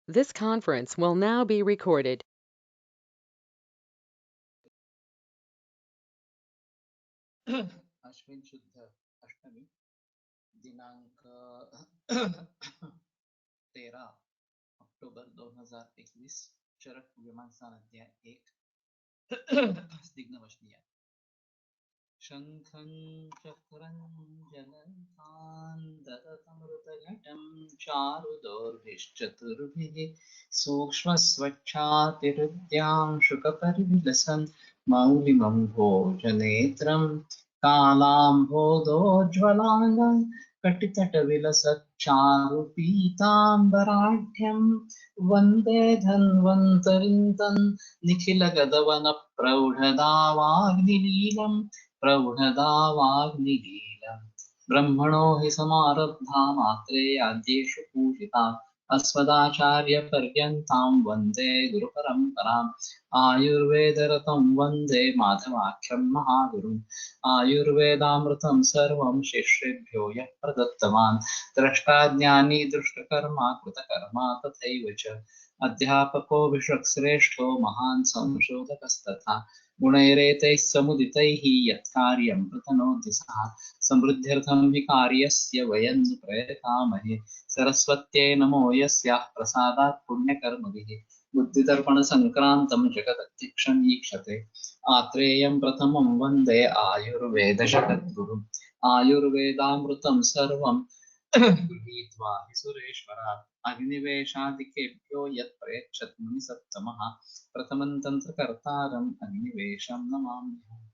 This conference will now be recorded. Ashwin शुद्ध अष्टमी दिनांक 13 अक्टूबर 2021 चरक विमानस्थान अध्याय 1 स्निग्धवष्णीय शंखं चक्रं जलन्तान्दतमृतघटं चारुदोर्भिश्चतुर्भिः सूक्ष्मस्वच्छातिहृद्यां शुकपरिविलसन् मौलिमं भोजनेत्रं कालाम्भोदोज्ज्वलाङ्गं कटितटविलसच्चारुपीताम्बराढ्यं वन्दे धन्वन्तरिं तन् निखिलगदवनप्रौढदावाग्निलीलम् प्रौढदावाग्निलीलम् ब्रह्मणो हि समारब्धा मात्रेयाद्येषु पूजिता अस्मदाचार्यपर्यन्तां वन्दे गुरुपरम्पराम् आयुर्वेदरतं वन्दे माधवाख्यं महागुरुम् आयुर्वेदामृतं सर्वं शिष्येभ्यो यः प्रदत्तवान् द्रष्टाज्ञानी दृष्टकर्मा कृतकर्मा तथैव च अध्यापको विश्वश्रेष्ठो महान् संशोधकस्तथा गुणैरेतैः समुदितैः यत्कार्यं प्रतनोति सः समृद्ध्यर्थं हि कार्यस्य वयं प्रयतामहे सरस्वत्यै नमो यस्याः प्रसादात् पुण्यकर्मभिः बुद्धिदर्पणसङ्क्रान्तं जगदध्यक्षं ईक्षते आत्रेयं प्रथमं वन्दे आयुर्वेदजगद्गुरुम् आयुर्वेदामृतं सर्वं गृहीत्वा हि सुरेश्वरात् अग्निवेशादिकेभ्यो यत् प्रयच्छत् मुनिसत्तमः प्रथमं तन्त्रकर्तारम् अग्निवेशं नमाम्यहम्।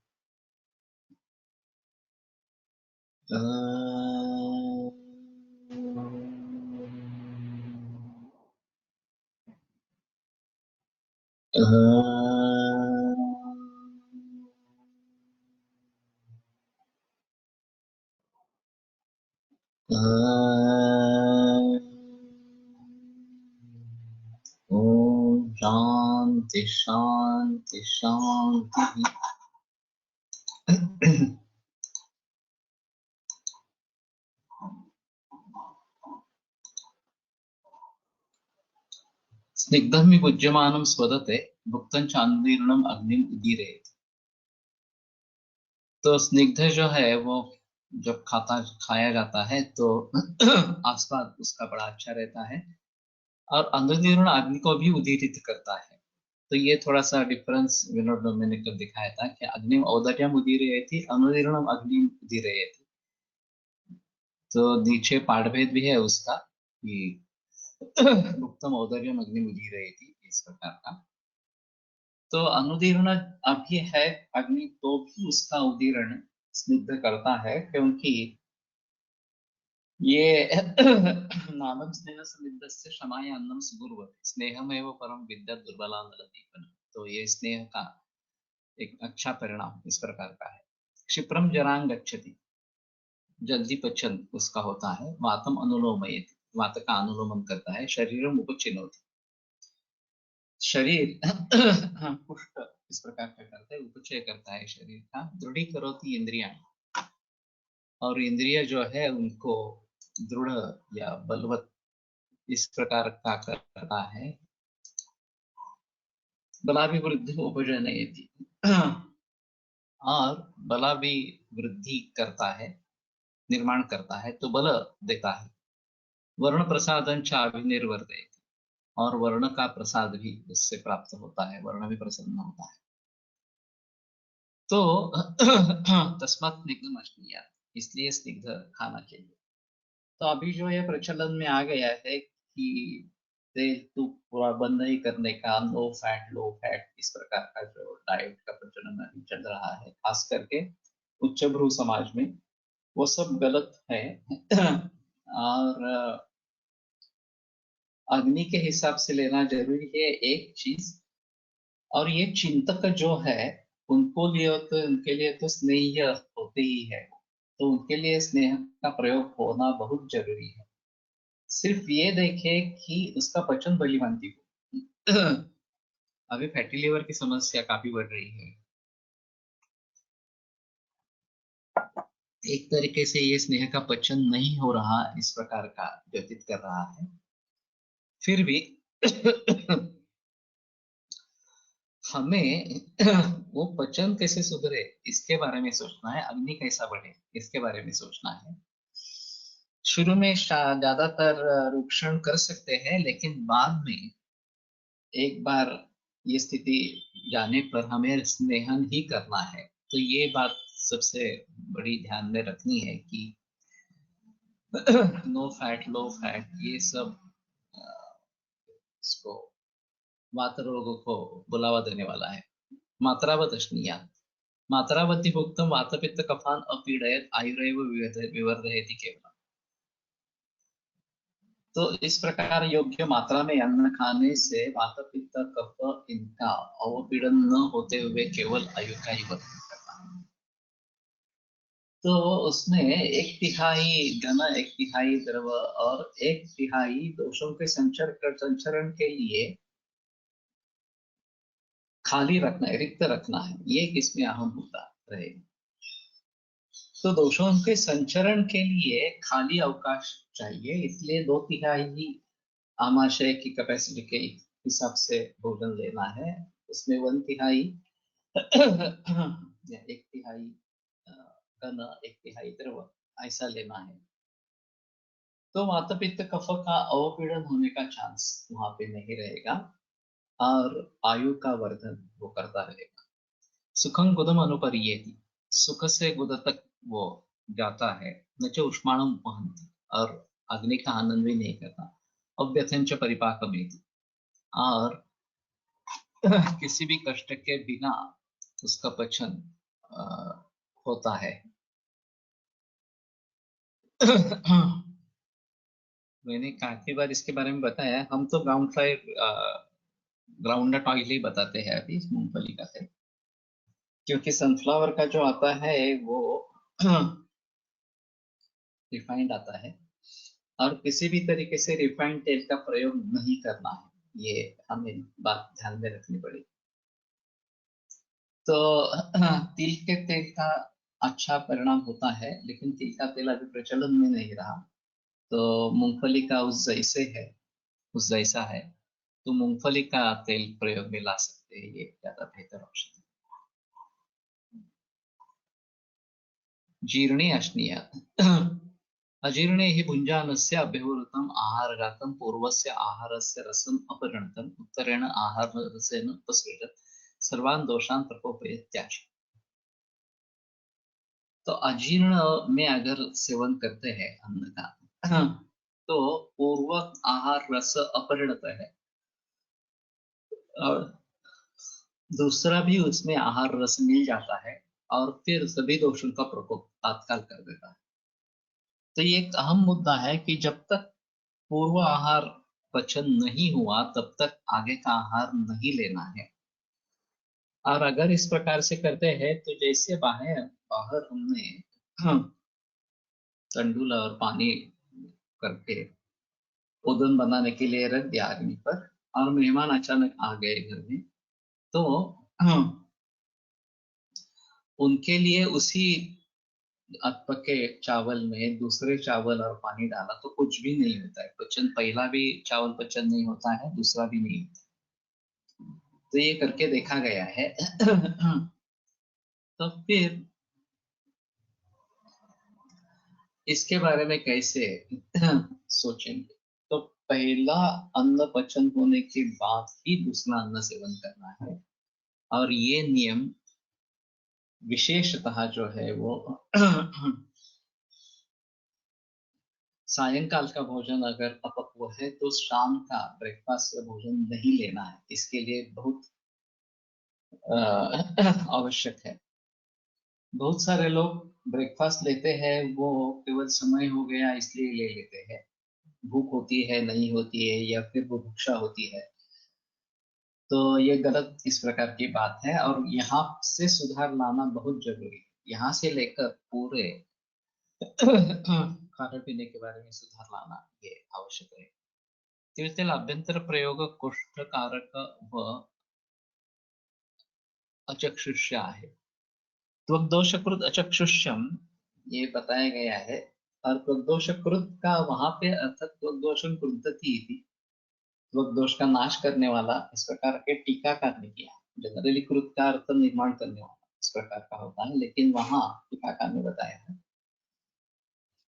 ओम शांति शांति शांति। स्निग्धं विपूज्यमानं स्वदते भुक्तं चांदीर्णम अग्निम उदीरयेत्। तो स्निग्ध जो है वो जब खाया जाता है तो आस्वाद उसका बड़ा अच्छा रहता है और अंधतीर्ण अग्नि को भी उदीरित करता है। तो ये थोड़ा सा डिफरेंस विनोद मैंने कब दिखाया था कि अग्निम औदर्यम उदीरयेति अनुदीर्णम अग्निम उदीरयेति। तो नीचे पाठभेद भी है उसका कि उत्तम औदर्यम अग्निम उदीरयेति इस प्रकार का। तो अनुदीर्ण अभी है अग्नि तो भी उसका उदीरण स्निग्ध करता है क्योंकि ये नामं स्नेह समिद्धस्य क्षमाय अन्नम सुगुर्वते स्नेहमेव परम विद्या दुर्बला नरदीपन। तो ये स्नेह का एक अच्छा परिणाम इस प्रकार का है। क्षिप्रम जरांग गच्छति जल्दी पचन उसका होता है। वातम अनुलोमयति वात का अनुलोमन करता है। शरीरम उपचिनोति शरीर पुष्ट इस प्रकार का करता है। उपचय करता है शरीर का। दृढ़ीकरोति इंद्रियां और इंद्रिय जो है उनको दृढ़ या बलवत इस प्रकार का करता है। बलाभिवृद्धि उपजनयति और बला भी वृद्धि करता है निर्माण करता है तो बल देता है। वर्ण प्रसादं च अभिनिर्वर्तयति और वर्ण का प्रसाद भी उससे प्राप्त होता है। वर्ण भी प्रसन्न होता है। तो तस्मात् स्निग्धम अश्नीयात् इसलिए स्निग्ध खाना चाहिए। तो अभी जो ये प्रचलन में आ गया है कि तेल तुप पूरा बंद नहीं करने का लो फैट इस प्रकार का जो डाइट का प्रचलन अभी चल रहा है खास करके उच्च भ्रू समाज में वो सब गलत है। और अग्नि के हिसाब से लेना जरूरी है एक चीज। और ये चिंतक जो है उनको लिए तो उनके लिए तो स्नेह होते ही है। तो उनके लिए स्नेह का प्रयोग होना बहुत जरूरी है। सिर्फ ये देखे कि उसका पचन बलिभांति हो। अभी फैटी लिवर की समस्या काफी बढ़ रही है। एक तरीके से ये स्नेह का पचन नहीं हो रहा इस प्रकार का व्यतीत कर रहा है। फिर भी हमें वो पचन कैसे सुधरे इसके बारे में सोचना है, अग्नि कैसा बढ़े इसके बारे में सोचना है। शुरू में ज्यादातर रूक्षण कर सकते हैं, लेकिन बाद में एक बार ये स्थिति जाने पर हमें स्नेहन ही करना है। तो ये बात सबसे बड़ी ध्यान में रखनी है कि नो फैट लो फैट ये सब इसको वात रोगों को बुलावा देने वाला है। मात्रावत अश्नीयात मात्रावती भुक्तम वातपित्त कफान अपीडयत आयुरेव विवर्धयति केवलम। तो इस प्रकार योग्य मात्रा में अन्न खाने से वात पित्त कफ इनका अवपीड़न न होते हुए केवल आयु का ही वर्धन करता है। तो उसमें एक तिहाई घन, एक तिहाई द्रव और एक तिहाई दोषों के संचरण के लिए खाली रखना है, रिक्त रखना है। ये किसमें अहम होता रहेगा। तो दोषों के संचरण के लिए खाली अवकाश चाहिए, इसलिए 2/3 आमाशय की कैपेसिटी के हिसाब से भोजन लेना है। उसमें 1/3 या 1/3 घन, 1/3 द्रव ऐसा लेना है। तो वात पित्त कफ का अवपीड़न होने का चांस वहां पे नहीं रहेगा और आयु का वर्धन वो करता रहेगा। सुखं गुदम अनुपरीयेति, सुख से गुद तक वो जाता है। न च उष्माणम वहन्ति, और अग्नि का आनंद भी नहीं करता। अव्यथंच परिपाकमेति, और किसी भी कष्ट के बिना उसका पचन होता है। मैंने काफी बार इसके बारे में बताया। हम तो ग्राउंडनट ऑयल ही बताते हैं अभी इस मूंगफली का तेल, क्योंकि सनफ्लावर का जो आता है वो रिफाइंड आता है, और किसी भी तरीके से रिफाइंड तेल का प्रयोग नहीं करना है। ये हमें बात ध्यान में रखनी पड़ेगी। तो तिल के तेल का अच्छा परिणाम होता है, लेकिन तिल का तेल अभी प्रचलन में नहीं रहा। तो मूंगफली का उस जैसा है, तो मूंगफली का तेल प्रयोग में ला सकते हैं। ये ज्यादा बेहतर ऑप्शन है। जीर्णे अश्नीयात् अजीर्णे हि भुञ्जानस्य अभ्यवृतम् आहारजातं पूर्वस्य आहारस्य रसम् अपगणितम् उत्तरेण आहाररसेन उपसृजत् सर्वान् दोषान् प्रकोपयत्याशु। तो अजीर्ण में अगर सेवन करते हैं अन्न का, तो पूर्व आहार रस अपरिणत है, और दूसरा भी उसमें आहार रस मिल जाता है, और फिर सभी दोषों का प्रकोप तात्काल कर देता है। तो ये एक अहम मुद्दा है कि जब तक पूर्व आहार पचन नहीं हुआ तब तक आगे का आहार नहीं लेना है। और अगर इस प्रकार से करते हैं तो जैसे बाहर बाहर हमने तंडुल और पानी करके ओदन बनाने के लिए रख दिया अग्नि पर, और मेहमान अचानक आ गए घर में, तो उनके लिए उसी पके चावल में दूसरे चावल और पानी डाला तो कुछ भी नहीं होता है पचन। पहला भी चावल पचन नहीं होता है, दूसरा भी नहीं होता। तो ये करके देखा गया है। तो फिर इसके बारे में कैसे सोचेंगे। तो पहला अन्न पचन होने के बाद ही दूसरा अन्न सेवन करना है, और ये नियम विशेषतः जो है वो सायंकाल का भोजन अगर अपक्व है तो शाम का ब्रेकफास्ट का भोजन नहीं लेना है। इसके लिए बहुत आवश्यक है। बहुत सारे लोग ब्रेकफास्ट लेते हैं, वो केवल समय हो गया इसलिए ले लेते हैं। भूख होती है नहीं होती है, या फिर वो भूखा होती है। तो ये गलत इस प्रकार की बात है, और यहाँ से सुधार लाना बहुत जरूरी है। यहाँ से लेकर पूरे खाने पीने के बारे में सुधार लाना ये आवश्यक है। तीर्थल अभ्यंतर प्रयोग कोष्ठकारक व अचक्षुष्या है। त्वग्दोषकृत अचक्षुष्यम ये बताया गया है, और त्वग्दोषकृत का वहां पे अर्थ त्वग्दोषम कृदति थी। त्वक दोष का नाश करने वाला इस प्रकार के टीकाकार ने किया। जनरली कृत का अर्थ निर्माण करने वाला इस प्रकार का होता है, लेकिन वहां टीकाकार ने बताया है।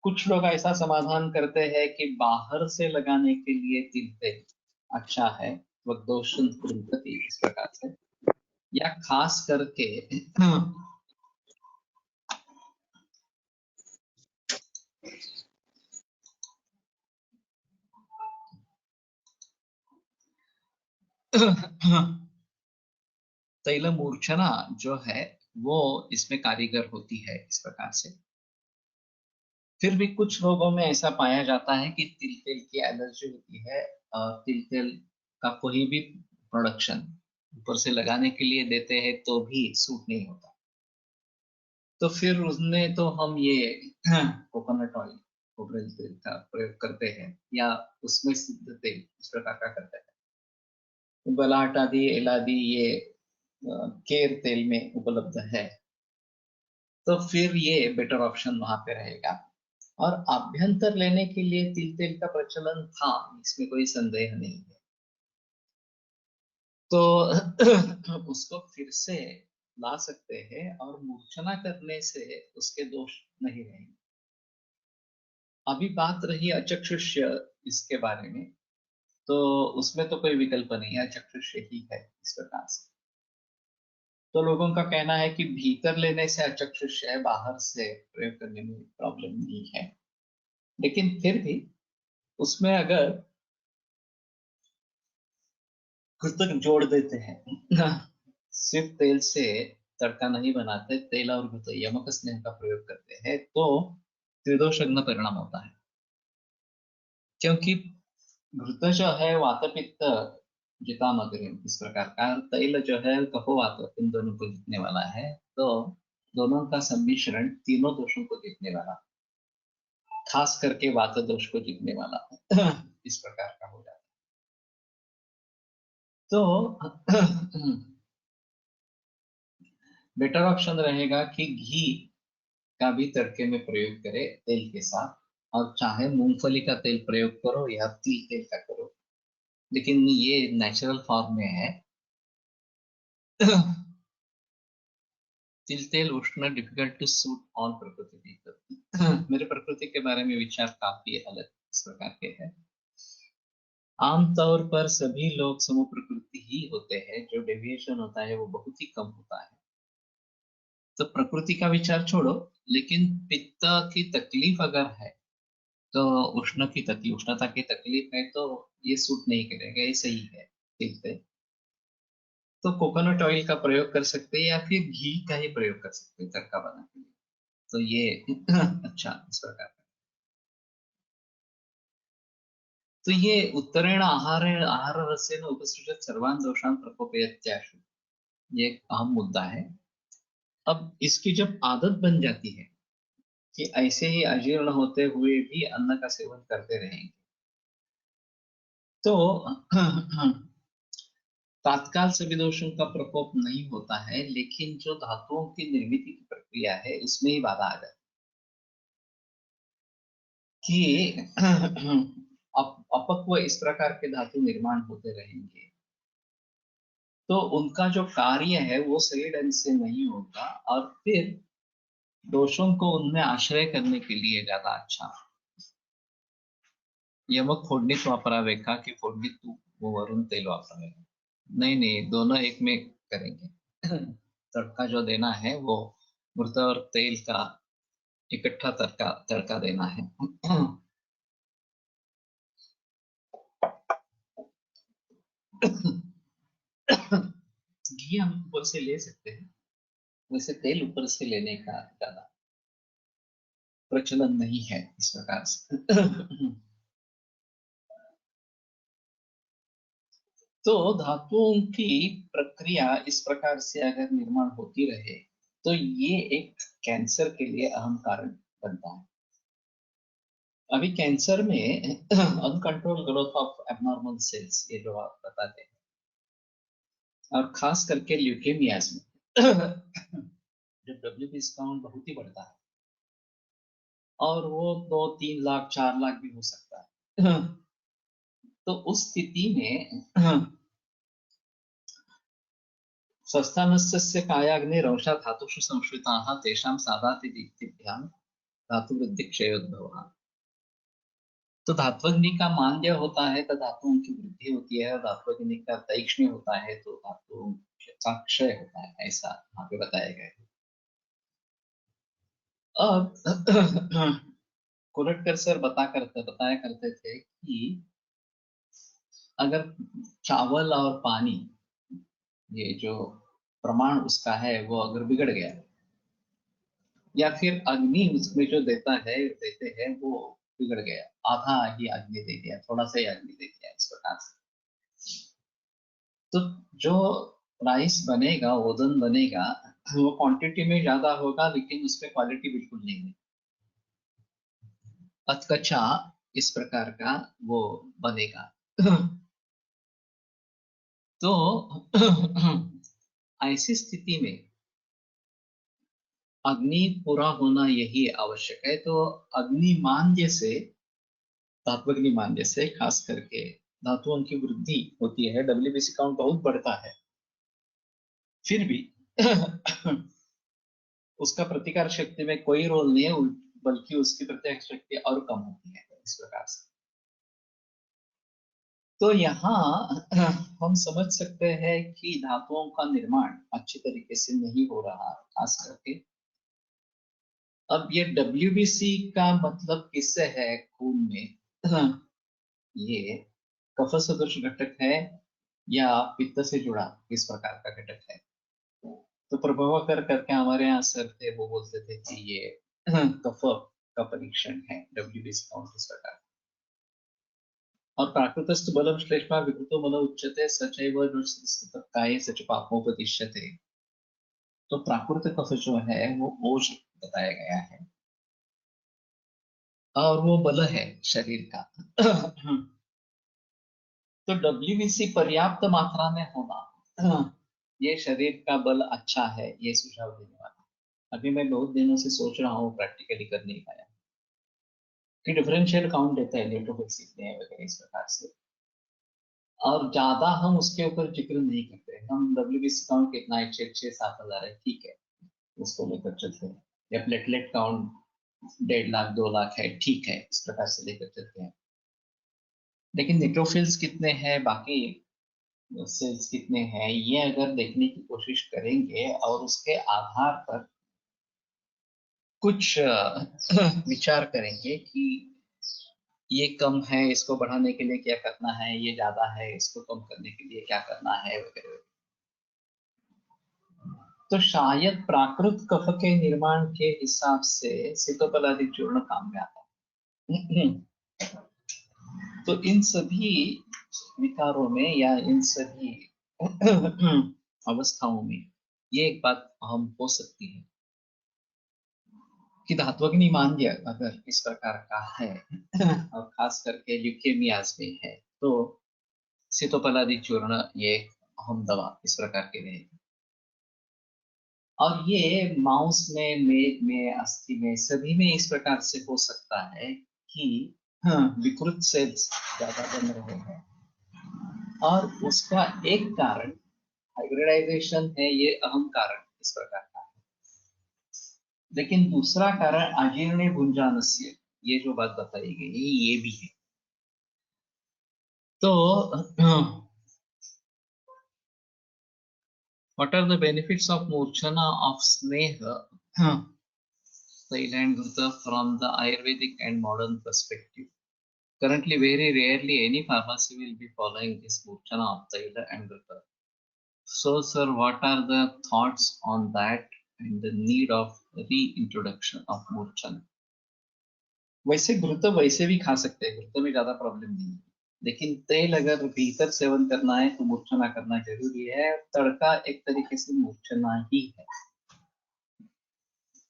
कुछ लोग ऐसा समाधान करते हैं कि बाहर से लगाने के लिए तिल तेल अच्छा है, त्वक दोष कृंतति इस प्रकार से, या खास करके तैल मूर्छना जो है वो इसमें कारीगर होती है इस प्रकार से। फिर भी कुछ लोगों में ऐसा पाया जाता है कि तिल तेल की एलर्जी होती है, और तिल तेल का कोई भी प्रोडक्शन ऊपर से लगाने के लिए देते हैं तो भी सूट नहीं होता। तो फिर उसमें तो हम ये कोकोनट ऑयल, कोकोनट तेल का प्रयोग करते हैं, या उसमें सिद्ध तेल इस प्रकार का करते हैं। बलाट आदि एलादी ये केर तेल में उपलब्ध है, तो फिर ये बेटर ऑप्शन वहां पे रहेगा। और आभ्यंतर लेने के लिए तिल तेल का प्रचलन था, इसमें कोई संदेह नहीं है। तो उसको फिर से ला सकते हैं और मूर्छना करने से उसके दोष नहीं रहेंगे। अभी बात रही अचक्षुष्य इसके बारे में, तो उसमें तो कोई विकल्प नहीं है, अचक्षुष्य ही है इस प्रकार से। तो लोगों का कहना है कि भीतर लेने से अचक्षुष्य है, बाहर से प्रयोग करने में प्रॉब्लम नहीं है। लेकिन फिर भी उसमें अगर कृतक जोड़ देते हैं, सिर्फ तेल से तड़का नहीं बनाते, तेल और घृत यमक स्नेह का प्रयोग करते हैं, तो त्रिदोषग्न परिणाम होता है। क्योंकि घृत जो है वात पित्त जितामग्रिम इस प्रकार का, और तैल जो है कफो वात इन दोनों को जीतने वाला है। तो दोनों का सम्मिश्रण तीनों दोषों को जीतने वाला, खास करके वात दोष को जीतने वाला इस प्रकार का हो जाता है। तो बेटर ऑप्शन रहेगा कि घी का भी तड़के में प्रयोग करे तेल के साथ, और चाहे मूंगफली का तेल प्रयोग करो या तिल तेल का करो, लेकिन ये नेचुरल फॉर्म में है। तिल तेल उष्ण डिफिकल्ट टू सूट ऑल प्रकृति मेरे प्रकृति के बारे में विचार काफी अलग इस प्रकार के हैं। आमतौर पर सभी लोग समूह प्रकृति ही होते हैं, जो डेविएशन होता है वो बहुत ही कम होता है। तो प्रकृति का विचार छोड़ो, लेकिन पित्त की तकलीफ अगर है तो उष्णता की तकलीफ है तो ये सूट नहीं करेगा, ये सही है, ठीक है। तो कोकोनट ऑयल का प्रयोग कर सकते हैं या फिर घी का ही प्रयोग कर सकते हैं तड़का बनाने के लिए, तो ये अच्छा इस प्रकार का। तो ये उत्तरेण आहार रसेन उपसृजत सर्वान् दोषान् प्रकोपयत्याशु, ये एक अहम मुद्दा है। अब इसकी जब आदत बन जाती है कि ऐसे ही अजीर्ण होते हुए भी अन्न का सेवन करते रहेंगे, तो तात्काल सभी दोषों का प्रकोप नहीं होता है, लेकिन जो धातुओं की निर्मित की प्रक्रिया है उसमें ही बाधा आ जाती है कि अपक्व इस प्रकार के धातु निर्माण होते रहेंगे, तो उनका जो कार्य है वो सही ढंग से नहीं होगा, और फिर दोषों को उनमें आश्रय करने के लिए ज्यादा अच्छा यमक फोडणीत वापरावे का कि फोडणीत तूप वो वरून तेल वापरावे। नहीं नहीं, दोनों एक में करेंगे। तड़का जो देना है वो मुर्दा और तेल का इकट्ठा तड़का तड़का देना है। घी हम ऊपर से ले सकते हैं, वैसे तेल ऊपर से लेने का ज्यादा प्रचलन नहीं है इस प्रकार से। तो धातुओं की प्रक्रिया इस प्रकार से अगर निर्माण होती रहे तो ये एक कैंसर के लिए अहम कारण बनता है। अभी कैंसर में uncontrol growth of abnormal cells, ये जो आप बताते हैं, और खास करके ल्यूकेमियाज में जब WBC काउंट बहुत ही बढ़ता है, और वो 2-3 लाख 4 लाख भी हो सकता है, तो उस स्थिति में स्वस्थानस्य कायाग्निरंशा धातुषु संश्रिताः तेषां सादाति दीप्तिभ्यां धातुवृद्धि क्षयोद्भवः। तो धात्वग्नि का मांद्य होता है तो धातुओं की वृद्धि होती है, धात्वग्नि का तैक्ष्ण्य होता है तो धातुओं का क्षय होता है, ऐसा यहाँ पे बताया गया है। अब कुलटकर सर बताया करते थे कि अगर चावल और पानी, ये जो प्रमाण उसका है वो अगर बिगड़ गया, या फिर अग्नि उसमें जो देते हैं वो बिगड़ गया, आधा ही अग्नि दे दिया, थोड़ा सा ही अग्नि दे दिया, इस प्रकार से, तो जो राइस बनेगा, ओदन बनेगा, वो क्वांटिटी में ज्यादा होगा लेकिन उसमें क्वालिटी बिल्कुल नहीं है, अधकच्चा इस प्रकार का वो बनेगा। तो ऐसी स्थिति में अग्नि पूरा होना यही आवश्यक है। तो अग्निमांद्य से, धात्वग्निमांद्य से खास करके धातुओं की वृद्धि होती है, डब्ल्यूबीसी काउंट बहुत बढ़ता है, फिर भी उसका प्रतिकार शक्ति में कोई रोल नहीं है, बल्कि उसकी प्रतिकार शक्ति और कम होती है, इस प्रकार से। तो यहाँ हम समझ सकते हैं कि धातुओं का निर्माण अच्छी तरीके से नहीं हो रहा, खास करके। अब ये WBC का मतलब किससे है खून में? ये कफ सदृश घटक है या पित्त से जुड़ा किस प्रकार का घटक है? तो प्रभावकर करके हमारे यहाँ सर थे, वो बोलते थे कि ये कफ का परीक्षण है, WBC काउंट इस प्रकार। और प्राकृतस्तु बलम श्लेष्मा विकृतो बल उच्यते सचैव काये सच पापोपदिश्यते। तो प्राकृत कफ जो है वो ओज बताया गया है और वो बल है शरीर का। तो WBC पर्याप्त मात्रा में होना, ये शरीर का बल अच्छा है, ये सुझाव देने वाला। अभी मैं बहुत दिनों से सोच रहा हूँ, प्रैक्टिकली कर नहीं पाया कि डिफरेंशियल काउंट देता है, न्यूट्रोफिल सीखते हैं वगैरह इस प्रकार से, और ज्यादा हम उसके ऊपर जिक्र नहीं करते। हम WBC काउंट कितना है, 6-7 हजार है, ठीक है, उसको लेकर चलते हैं। या प्लेटलेट काउंट 1.5 लाख 2 लाख है, ठीक है, इस प्रकार से लेकर चलते हैं। लेकिन न्यूट्रोफिल्स कितने हैं, बाकी सेल्स कितने हैं, ये अगर देखने की कोशिश करेंगे और उसके आधार पर कुछ विचार करेंगे कि ये कम है, इसको बढ़ाने के लिए क्या करना है, ये ज्यादा है, इसको कम करने के लिए क्या करना है वगैरह, तो शायद प्राकृत कफ के निर्माण के हिसाब से सीतोपलादि चूर्ण काम में आता है। तो इन सभी विकारों में या इन सभी अवस्थाओं में ये एक बात अहम हो सकती है कि धात्वग्नि मांद्य अगर इस प्रकार का है और खास करके ल्यूकेमियाज में है, तो सीतोपलादि चूर्ण ये एक अहम दवा इस प्रकार के रहेगी। और ये माउस में, मेद में, अस्थि में, सभी में इस प्रकार से हो सकता है कि विकृत सेल्स ज्यादा बन रहे हैं, और उसका एक कारण हाइब्रिडाइजेशन है, ये अहम कारण इस प्रकार का है। लेकिन दूसरा कारण अजीर्ण भुंजानस्य, ये जो बात बताई गई ये भी है। तो what are the benefits of मूर्छना of स्नेह Thailand Gurta from the Ayurvedic and modern perspective? Currently, very rarely any pharmacy will be following this Murchana of Taila and Gurta. So, sir, what are the thoughts on that and the need of reintroduction of Murchana? वैसे घृत वैसे भी खा सकते हैं, घृत में ज्यादा प्रॉब्लम नहीं है, लेकिन तेल अगर भीतर सेवन करना है तो मूर्छना करना जरूरी है। तड़का एक तरीके से मूर्छना ही है।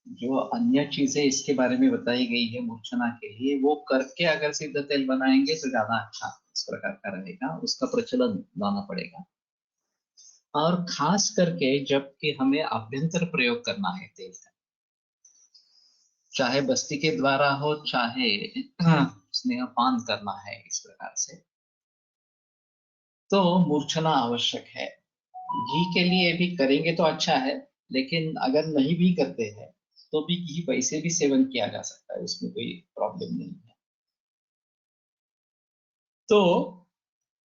जो अन्य चीजें इसके बारे में बताई गई है मूर्छना के लिए, वो करके अगर सिद्ध तेल बनाएंगे तो ज्यादा अच्छा इस प्रकार का रहेगा, उसका प्रचलन लाना पड़ेगा। और खास करके जबकि हमें अभ्यंतर प्रयोग करना है तेल का, चाहे बस्ती के द्वारा हो, चाहे स्नेहपान करना है इस प्रकार से, तो मूर्छना आवश्यक है। घी के लिए भी करेंगे तो अच्छा है, लेकिन अगर नहीं भी करते हैं तो भी घी वैसे भी सेवन किया जा सकता है, उसमें कोई प्रॉब्लम नहीं है। तो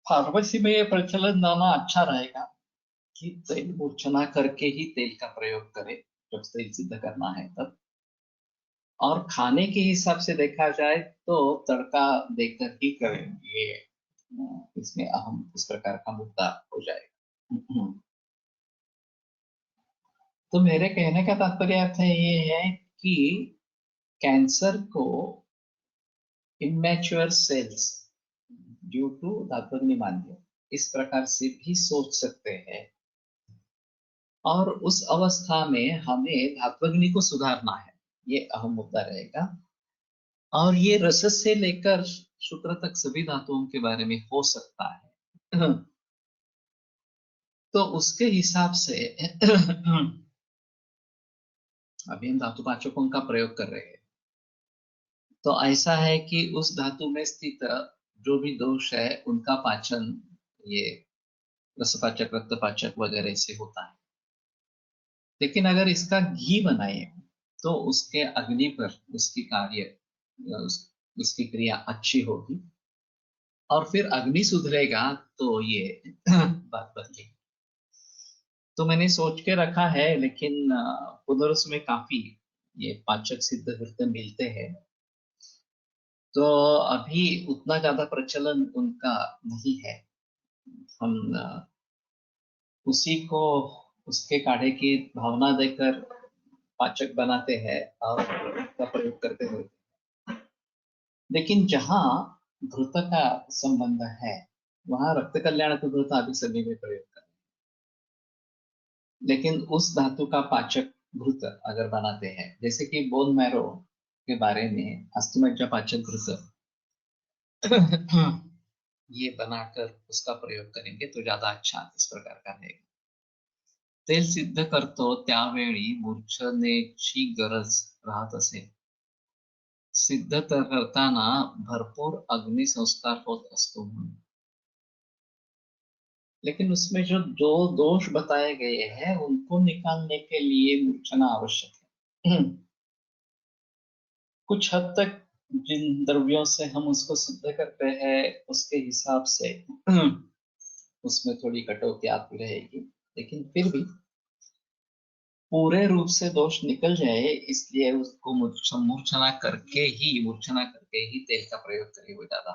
फार्मेसी में ये प्रचलन लाना अच्छा रहेगा कि तेल मूर्छना करके ही तेल का प्रयोग करें, जब तेल सिद्ध करना है तब। और खाने के हिसाब से देखा जाए तो तड़का देकर ही करें, ये इसमें अहम इस प्रकार का मुद्दा हो जाएगा। तो मेरे कहने का तात्पर्य अर्थ ये है कि कैंसर को इमेच्योर सेल्स ड्यू टू धात्वग्नि मांद्य इस प्रकार से भी सोच सकते हैं, और उस अवस्था में हमें धात्वग्नि को सुधारना है, ये अहम मुद्दा रहेगा। और ये रस से लेकर शुक्र तक सभी धातुओं के बारे में हो सकता है। तो उसके हिसाब से अभी हम धातुपाचकों का प्रयोग कर रहे हैं। तो ऐसा है कि उस धातु में स्थित जो भी दोष है उनका पाचन ये रसपाचक रक्तपाचक वगैरह से होता है। लेकिन अगर इसका घी बनाए तो उसके अग्नि पर उसकी उसकी क्रिया अच्छी होगी, और फिर अग्नि सुधरेगा तो ये बात बदलेगी। तो मैंने सोच के रखा है, लेकिन पुनरुस में काफी ये पाचक सिद्ध घृत मिलते हैं, तो अभी उतना ज्यादा प्रचलन उनका नहीं है। हम उसी को उसके काढ़े की भावना देकर पाचक बनाते हैं और उसका प्रयोग करते हैं। लेकिन जहाँ घृत का संबंध है वहां रक्त कल्याण का घृत अभी सभी में प्रयोग करते हैं। लेकिन उस धातु का पाचक घृत अगर बनाते हैं, जैसे कि बोन मैरो के बारे में अस्थि पाचक घृत ये बनाकर उसका प्रयोग करेंगे तो ज्यादा अच्छा इस प्रकार का रहेगा। तेल सिद्ध करतो त्यावेळी मूर्छनेची गरज राहत असे। सिद्ध करताना भरपूर अग्निसंस्कार होत असतो म्हणून। लेकिन उसमें जो दो दोष बताए गए हैं उनको निकालने के लिए मूर्छना आवश्यक है। कुछ हद तक जिन द्रव्यों से हम उसको सिद्ध करते हैं उसके हिसाब से उसमें थोड़ी कटौती आती रहेगी, लेकिन फिर भी पूरे रूप से दोष निकल जाए इसलिए उसको मूर्छना करके ही तेल का प्रयोग करे, वो ज्यादा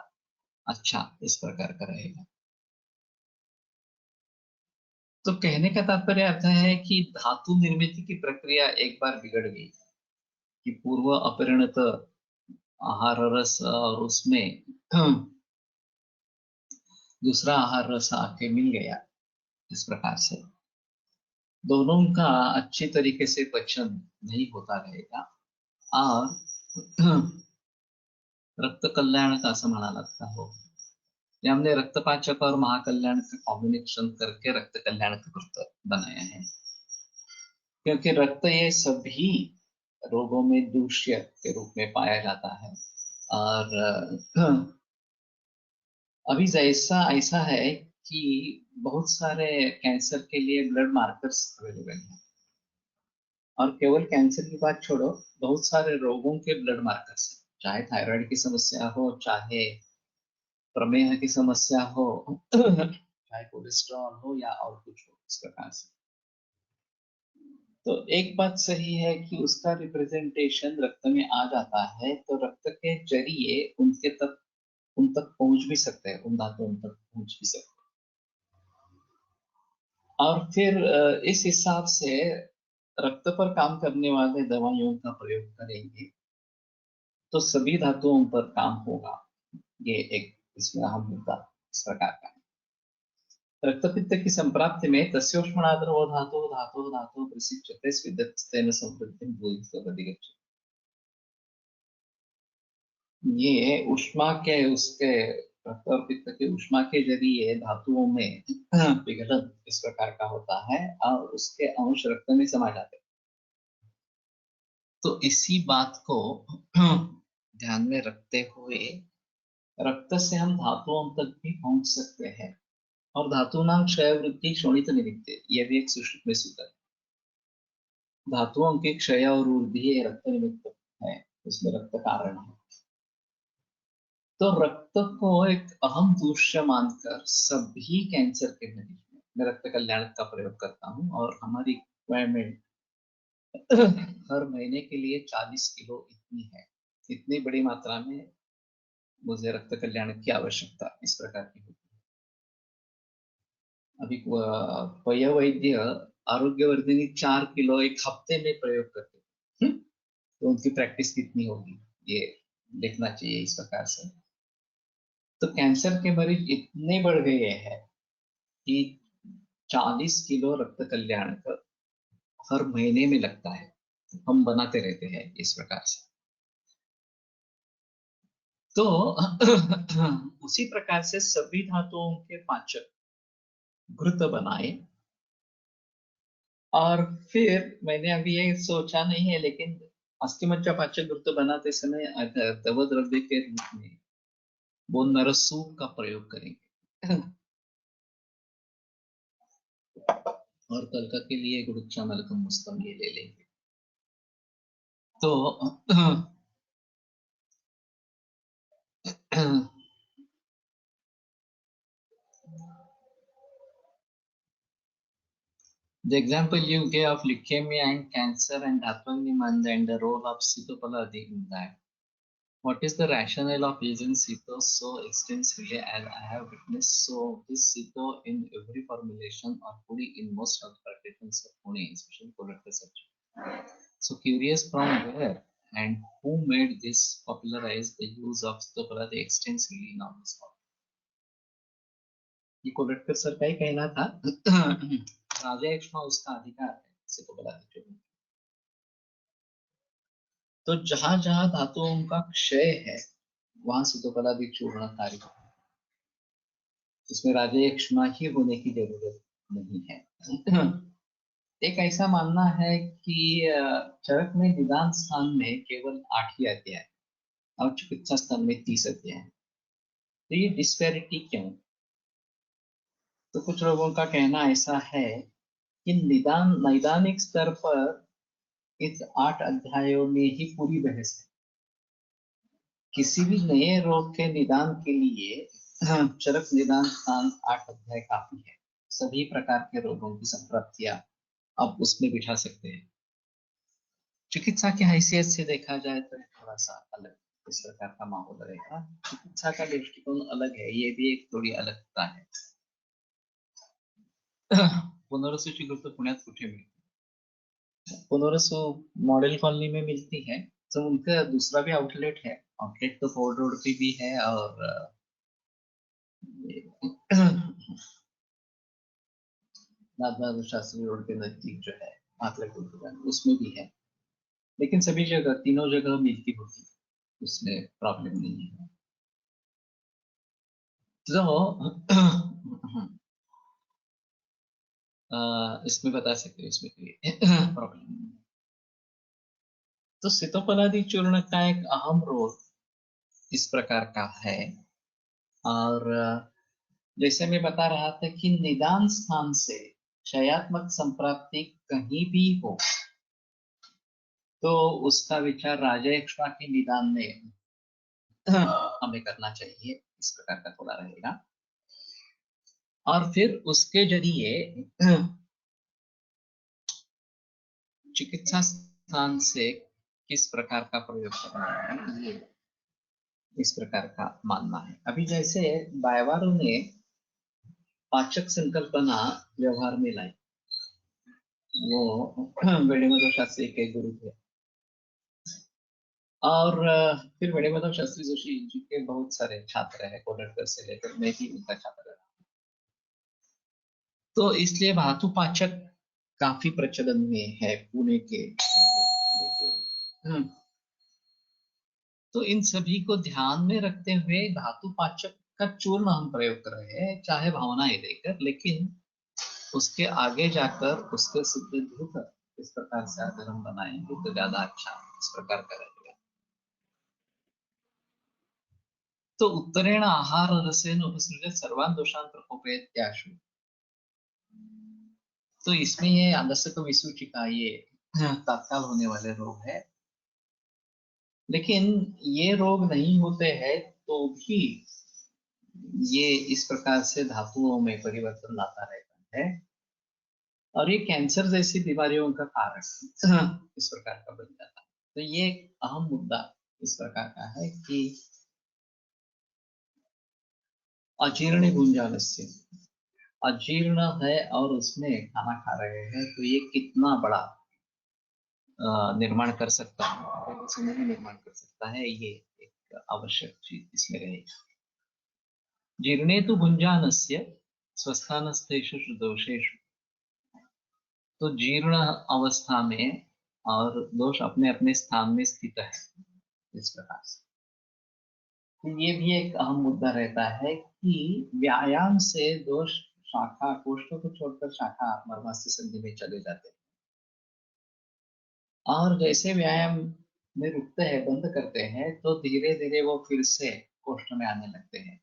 अच्छा इस प्रकार का रहेगा। तो कहने का तात्पर्य अर्थ है कि धातु निर्मित की प्रक्रिया एक बार बिगड़ गई कि पूर्व अपरिणत आहार रस और उसमें दूसरा आहार रस आके मिल गया, इस प्रकार से दोनों का अच्छी तरीके से पचन नहीं होता रहेगा, और रक्त कल्याण का असं म्हणालात का? हो, ये हमने रक्तपाचक और महाकल्याण का कॉम्बिनेशन करके रक्त कल्याण का व्रत बनाया है, क्योंकि रक्त ये सभी रोगों में दूष्य के रूप में पाया जाता है। और अभी जैसा ऐसा है कि बहुत सारे कैंसर के लिए ब्लड मार्कर्स अवेलेबल हैं, और केवल कैंसर की बात छोड़ो, बहुत सारे रोगों के ब्लड मार्कर्स हैं, चाहे थायराइड की समस्या हो, चाहे प्रमेह की समस्या हो, चाहे कोलेस्ट्रॉल हो या और कुछ हो, इस प्रकार से। तो एक बात सही है कि उसका रिप्रेजेंटेशन रक्त में आ जाता है, तो रक्त के जरिए उन तक पहुंच भी सकते हैं, उन धातुओं तक पहुंच भी सकते हैं। और फिर इस हिसाब से रक्त पर काम करने वाले दवाइयों का प्रयोग करेंगे तो सभी धातुओं पर काम होगा। ये एक इसमें अहम मुद्दा इस प्रकार का है। रक्तपित्त की संप्राप्ति में तस्योष्मणाद्रवो धातु धातु धातु प्रसिच्यते स्विद्यतेन संवृद्धिं भूयिष्ठिं गच्छति। ये उष्मा के उसके रक्त और पित्त के उष्मा के जरिए धातुओं में पिघलन इस प्रकार का होता है और उसके अंश रक्त में समा जाते हैं। तो इसी बात को ध्यान में रखते हुए रक्त से हम धातुओं तक भी पहुंच सकते हैं, और धातूनां क्षय वृद्धि शोणित निमित्ते, यह भी एक सुश्रुत में सूत्र है। धातुओं के क्षय और वृद्धि रक्त निमित्त है, उसमें रक्त कारण है। तो रक्त को एक अहम दूष्य मानकर सभी कैंसर के मरीज में मैं रक्त कल्याण का प्रयोग करता हूँ, और हमारी रिक्वायरमेंट हर महीने के लिए 40 किलो इतनी है। इतनी बड़ी मात्रा में मुझे रक्त कल्याण की आवश्यकता इस प्रकार की होती है। अभी वैद्य आरोग्यवर्धिनी 4 किलो एक हफ्ते में प्रयोग करते हैं, तो उनकी प्रैक्टिस कितनी होगी ये देखना चाहिए इस प्रकार से। तो कैंसर के मरीज इतने बढ़ गए हैं कि 40 किलो रक्त कल्याण हर महीने में लगता है, हम बनाते रहते हैं इस प्रकार से। तो उसी प्रकार से सभी धातुओं के पाचक घृत बनाए, और फिर मैंने अभी ये सोचा नहीं है, लेकिन अस्थिमज्जा पाचक घृत बनाते समय दवा द्रव्य के रूप में बोन मैरो सूप का प्रयोग करेंगे। और तलका के लिए गुड़ुचा मलकम मुस्तम ये ले लेंगे। तो the example you gave of leukemia and cancer and Dhatvanimanda and the role of Sitopaladi in that. What is the rationale of using Sito so extensively as I have witnessed? So this Sito in every formulation or fully in most of the practitioners of Pune, especially colorectal surgery. So curious from where and who made this popularize the use of Sitopaladi extensively in all this work? ये collector sir का ही कहना था। राजा एक्ष्मा उसका अधिकार है सितोपलादी चूर्ण। तो जहां जहां धातुओं का क्षय है वहां सितोपलादी चूर्ण कार्य, इसमें राजा एक्ष्मा ही होने की जरूरत नहीं है। एक ऐसा मानना है कि चरक में निदान स्थान में केवल 8 ही अध्याय और चिकित्सा स्थान में 30 अध्याय है। तो ये डिस्पैरिटी क्यों? तो कुछ लोगों का कहना ऐसा है कि नैदानिक स्तर पर इस 8 अध्यायों में ही पूरी बहस है। किसी भी नए रोग के निदान के लिए चरक निदान स्थान 8 अध्याय काफी है। सभी प्रकार के रोगों की संप्राप्तियां आप उसमें बिठा सकते हैं। चिकित्सा की हैसियत से देखा जाए तो थोड़ा सा अलग इस प्रकार का माहौल रहेगा। चिकित्सा का दृष्टिकोण अलग है, ये भी एक थोड़ी अलगता है। पुनर्वसू चिकित्सा पुण्यात कुठे मिळते? पुनर्वसू मॉडल कॉलोनी में मिलती है। तो उनका दूसरा भी आउटलेट है। आउटलेट तो फोर्ड रोड पे भी है और लाल बहादुर शास्त्री रोड के नजदीक जो है उसमें भी है। लेकिन सभी जगह तीनों जगह मिलती होती, उसमें प्रॉब्लम नहीं है। तो इसमें बता सकते हो, इसमें कोई प्रॉब्लम नहीं है। तो सितोपलादी चूर्ण का एक अहम रोल इस प्रकार का है। और जैसे मैं बता रहा था कि निदान स्थान से क्षयात्मक संप्राप्ति कहीं भी हो तो उसका विचार राजा एक्ष्मा के निदान में हमें करना चाहिए, इस प्रकार का थोड़ा रहेगा। और फिर उसके जरिए चिकित्सा स्थान से किस प्रकार का प्रयोग करना है, ये इस प्रकार का मानना है। अभी जैसे बायवारो ने पाचक संकल्पना व्यवहार में लाई, वो वेणुमाधव शास्त्री के गुरु थे। और फिर वेणुमाधव शास्त्री जोशी जी के बहुत सारे छात्र हैं, कोडरकर से लेकर मैं भी उनका छात्र रहा। तो इसलिए धातु पाचक काफी प्रचलन में है पुणे के। तो इन सभी को ध्यान में रखते हुए धातु पाचक का चूर्ण हम प्रयोग कर रहे हैं, चाहे भावनाएं देकर, लेकिन उसके आगे जाकर उसके सिद्ध धुत इस प्रकार से अगर हम बनाएंगे तो ज्यादा अच्छा इस प्रकार का रहेगा। तो उत्तरेण आहार रसेन उपसृज्य सर्वान् दोषान् प्रकोपयत्याशु। तो इसमें ये आलस्य को विसूचिका, ये तत्काल होने वाले रोग है, लेकिन ये रोग नहीं होते हैं तो भी ये इस प्रकार से धातुओं में परिवर्तन लाता रहता है, और ये कैंसर जैसी बीमारियों का कारण इस प्रकार का बन जाता है। तो ये एक अहम मुद्दा इस प्रकार का है कि अजीर्ण गुंजाल से अजीर्ण है और उसमें खाना खा रहे हैं, तो ये कितना बड़ा निर्माण कर सकता है, समय में निर्माण कर सकता है, ये एक आवश्यक चीज इसमें रहेगी। जीर्णे तो भुंजानस्य स्वस्थानस्थेषु दोषेषु, तो जीर्ण अवस्था में और दोष अपने अपने स्थान में स्थित है इस प्रकार से। तो ये भी एक अहम मुद्दा रहता है कि व्यायाम से दोष शाखा कोष्ठों को छोड़कर शाखा मर्मास्थि संधि में चले जाते हैं, और जैसे व्यायाम में रुकते हैं, बंद करते हैं, तो धीरे धीरे वो फिर से कोष्ठ में आने लगते हैं।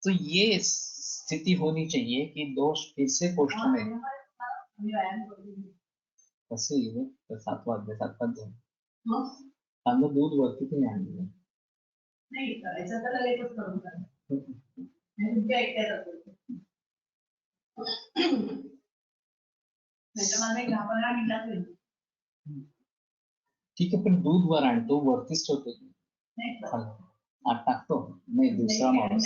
तो ये स्थिति होनी चाहिए कि दोष फिर से कोष्ठ में कसे येईल तर 7 वाजले 7:05 झाले. चांगलं दूध वरती तुम्ही आणलं नाही करायचं तर लगेचच करून टाका. तुमच्या ऐकायला ठीक आहे, पण दूध वर आणतो, वरतीच ठेवतो. आत टाकतो नाही, दुसरा माणूस.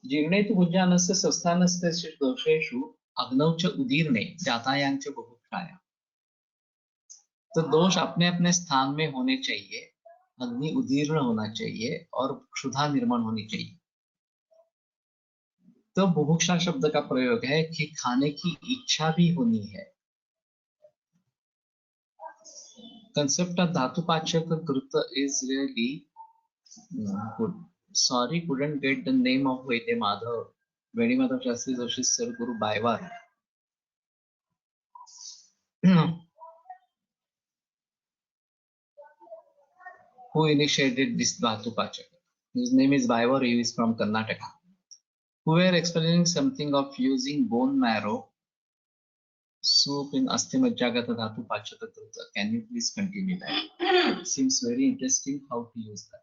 जीर्णे तु भुजानस्य स्वस्थानस्य दोषेषु अग्नौ च उदीर्णे जातायां च बुभुक्षायां। तो दोष अपने अपने स्थान में होने चाहिए, अग्नि उदीर्ण होना चाहिए और क्षुधा निर्माण होनी चाहिए। तो बुभुक्षा शब्द का प्रयोग है कि खाने की इच्छा भी होनी है। Concept of Dhatupachaka Kruta is really good. Sorry, couldn't get the name of Vaidya Madhav, Vedi Madhav Shastri Joshi Sir Guru Baiwar. Who initiated this Dhatupachaka? His name is Baiwar, he is from Karnataka. Who were explaining something of using bone marrow soup in Asthimajjagata Dhatupachaka Kruta. Can you please continue that? It seems very interesting how to use that.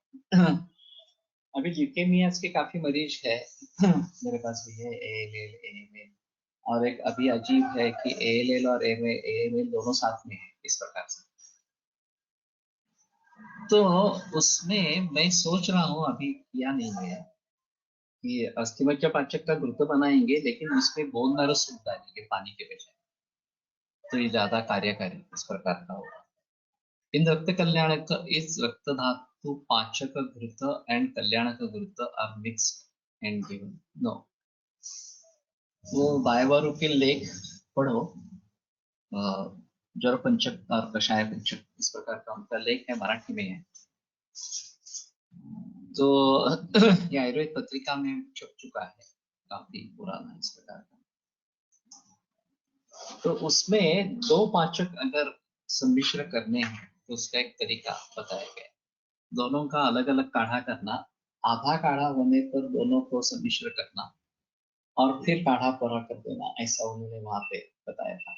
अभी leukaemias के काफी मरीज है, मेरे पास भी है ALL, AML, और एक अभी अजीब है कि ALL और AML दोनों साथ में है इस प्रकार से। तो उसमें मैं सोच रहा हूँ, अभी किया नहीं है, कि अस्थिमज्जा पाचक का घृत बनाएंगे, लेकिन उसमें बोन मैरो सूप डालेंगे पानी के बजाय, तो ये ज्यादा कार्यकारी इस प्रकार का होगा। इन रक्त कल्याणक इस रक्त धातु पाचक घृत एंड कल्याणक घृत are mixed and given no. वो बायवारू के लेख पढ़ो, ज्वर पंचक और कषाय पंचक, इस प्रकार का उनका लेख है, मराठी में है। तो ये आयुर्वेद पत्रिका में छप चुका है, काफी पुराना इस प्रकार का। तो उसमें 2 पाचक अगर सम्मिश्र करने हैं तो उसका एक तरीका बताया गया। दोनों का अलग अलग काढ़ा करना, आधा काढ़ा होने पर दोनों को सम्मिश्र करना और फिर काढ़ा पूरा कर देना, ऐसा उन्होंने वहां पे बताया था।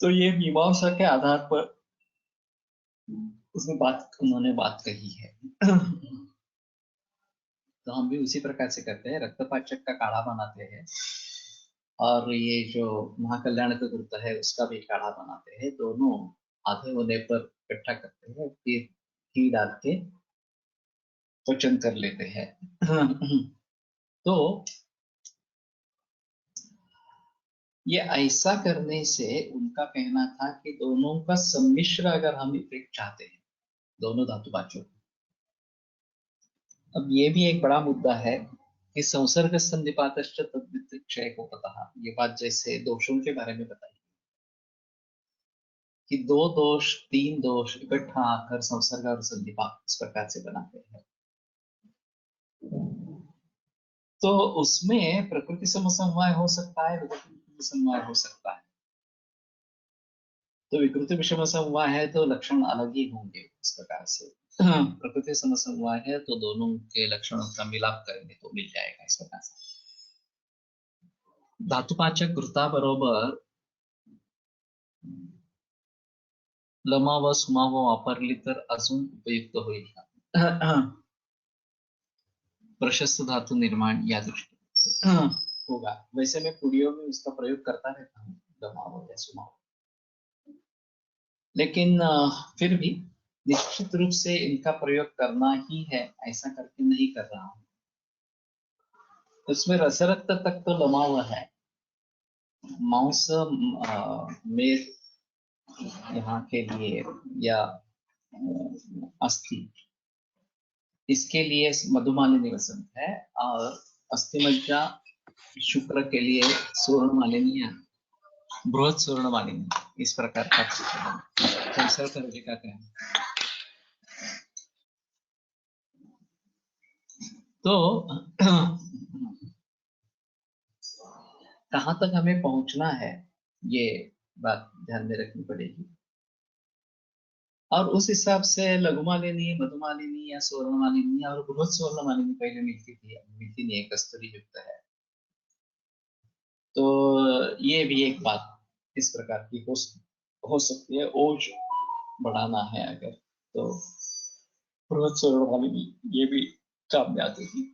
तो ये मीमांसा के आधार पर उसमें उन्होंने बात कही है। तो हम भी उसी प्रकार से करते हैं, रक्तपाचक का काढ़ा बनाते हैं और ये जो महाकल्याण का घृत है उसका भी काढ़ा बनाते हैं। दोनों आधे होने पर इकट्ठा करते हैं, फिर घी डाल के पचन कर लेते हैं। तो ये ऐसा करने से उनका कहना था कि दोनों का सम्मिश्र अगर हम इफेक्ट चाहते हैं, दोनों धातुपाचकों, अब ये भी एक बड़ा मुद्दा है कि संसर्ग संधिपातश्च तद्वित क्षय को पता। ये बात जैसे दोषों के बारे में बताई कि 2 दोष 3 दोष इकट्ठा आकर संसर्ग और संधिपात इस प्रकार से बनाते हैं। तो उसमें प्रकृति समसमवाय हो सकता है, विकृति समवाय हो सकता है। तो विकृति विषम समवाय है तो लक्षण अलग ही होंगे इस प्रकार से। प्रकृति सम समवाय है तो दोनों के लक्षणों का मिलाप करेंगे तो मिल जाएगा इस प्रकार से। धातुपाचक घृता बरोबर लमा व सुमा व वापरली तर अजून उपयुक्त होईल का? प्रशस्त धातु निर्माण या दृष्टि होगा। वैसे मैं पुड़ियों में उसका प्रयोग करता रहता हूँ, लमा हो या सुमा हो, लेकिन फिर भी निश्चित रूप से इनका प्रयोग करना ही है ऐसा करके नहीं कर रहा हूँ। उसमें रसरक्त तक तो लमा हुआ है, मांस मेर यहाँ के लिए या अस्थि इसके लिए मधुमालिनी वसंत है, और अस्थि मज्जा शुक्र के लिए स्वर्ण मालिनी या बृहद स्वर्ण मालिनी, इस प्रकार का संसर्ग जी का कहना। तो कहाँ तक हमें पहुंचना है ये बात ध्यान में रखनी पड़ेगी, और उस हिसाब से लघुमालिनी, मधुमालिनी या स्वर्णमालिनी और बृहद स्वर्णमालिनी पहले मिलती थी, मिलती नहीं है, कस्तूरी युक्त है। तो ये भी एक बात इस प्रकार की हो सकती है। ओज बढ़ाना है अगर तो बृहद स्वर्णमालिनी ये भी काम में आती थी।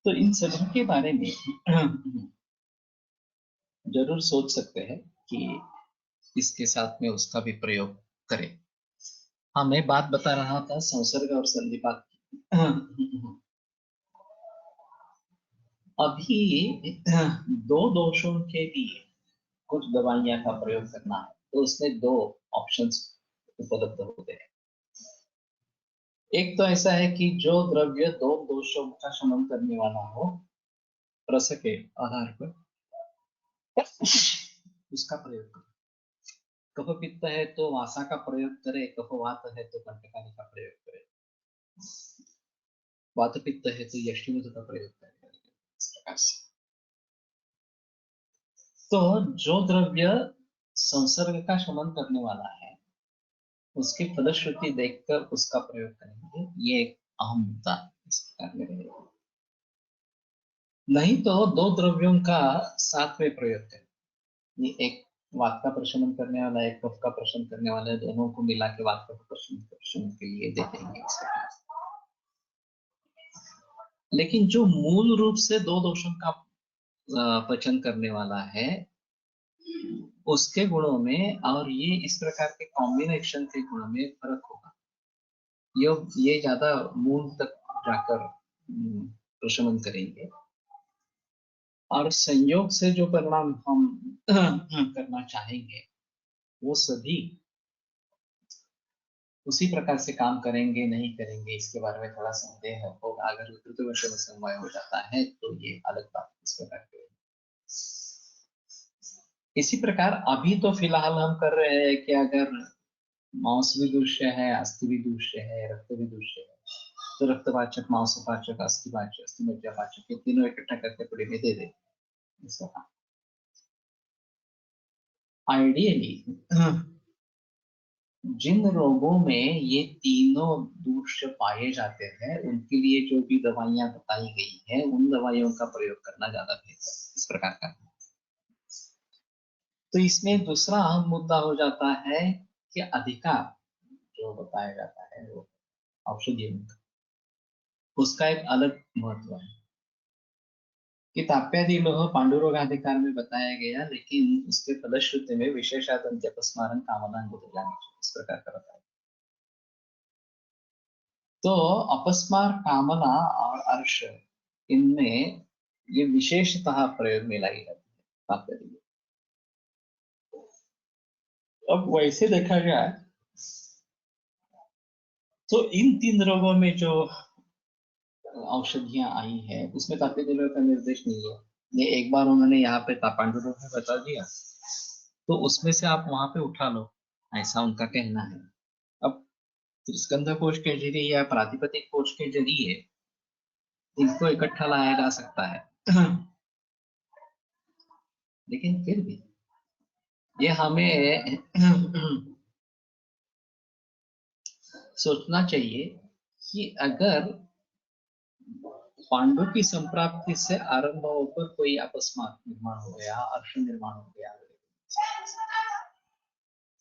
तो इन सभी के बारे में जरूर सोच सकते हैं कि इसके साथ में उसका भी प्रयोग करें। हाँ, मैं बात बता रहा था संसर्ग और संधिपात की। अभी दो दोषों के लिए कुछ दवाइयां का प्रयोग करना है तो उसमें दो ऑप्शंस उपलब्ध होते हैं। एक तो ऐसा है कि जो द्रव्य दो दोषों का शमन करने वाला हो रस के आधार पर उसका प्रयोग करें। कफ पित्त है तो वासा का प्रयोग करें, कफ वात है तो कंटकानी का प्रयोग करें, वात पित्त है तो यष्टिमुत का प्रयोग करें, इस प्रकार से। तो जो द्रव्य संसर्ग का शमन करने वाला है उसकी फलश्रुति देखकर उसका प्रयोग करेंगे, ये एक अहम मुद्दा इस प्रकार में रहेगा। नहीं तो दो द्रव्यों का साथ में प्रयोग करें, ये एक वात का प्रशमन करने वाला, एक कफ का प्रशमन करने वाला, दोनों को मिला के वात का प्रशमन के लिए दे देंगे। लेकिन जो मूल रूप से दो दोषों का पचन करने वाला है उसके गुणों में और ये इस प्रकार के कॉम्बिनेशन के गुणों में फर्क होगा। ये ज्यादा मूल तक जाकर प्रशमन करेंगे, और संयोग से जो परिणाम हम करना चाहेंगे वो सभी उसी प्रकार से काम करेंगे नहीं करेंगे इसके बारे में थोड़ा संदेह होगा। अगर विकृत विषय में समवाय हो जाता है तो ये अलग बात इस प्रकार की। इसी प्रकार अभी तो फिलहाल हम कर रहे हैं कि अगर मांस भी दूष्य है, अस्थि भी दूष्य है, रक्त भी दूष्य है, तो रक्तपाचक, मांसपाचक, अस्थिपाचक, अस्थिमज्जापाचक ये तीनों इकट्ठा करके पुड़ी में दे दे। आइडियली जिन रोगों में ये तीनों दूष्य पाए जाते हैं उनके लिए जो भी दवाइयां बताई गई हैं उन दवाइयों का प्रयोग करना ज्यादा बेहतर इस प्रकार का। तो इसमें दूसरा अहम मुद्दा हो जाता है कि अधिकार जो बताया जाता है वो औषधि उसका एक अलग महत्व है कि ताप्यादि लोह पांडुरोगाधिकार में बताया गया, लेकिन उसके फलश्रुति में विशेषादंत्य अपस्मारण कामना इस प्रकार का बताया। तो अपस्मार, कामना और अर्श इनमें ये विशेषतः प्रयोग में लाई जाती है तात्पर्य। अब वैसे देखा गया तो इन तीन रोगों में जो औषधियां आई है उसमें तात्पर्य का निर्देश नहीं है। ये एक बार उन्होंने यहाँ पे पांडु रोग में बता दिया तो उसमें से आप वहां पे उठा लो, ऐसा उनका कहना है। अब त्रिस्कंध कोश के जरिए या प्रातिपदिक कोश के जरिए इनको इकट्ठा लाया जा सकता है। लेकिन फिर भी ये हमें सोचना चाहिए कि अगर पांडु की संप्राप्ति से आरंभ होकर कोई अकस्मात निर्माण हो गया, अर्श निर्माण हो गया,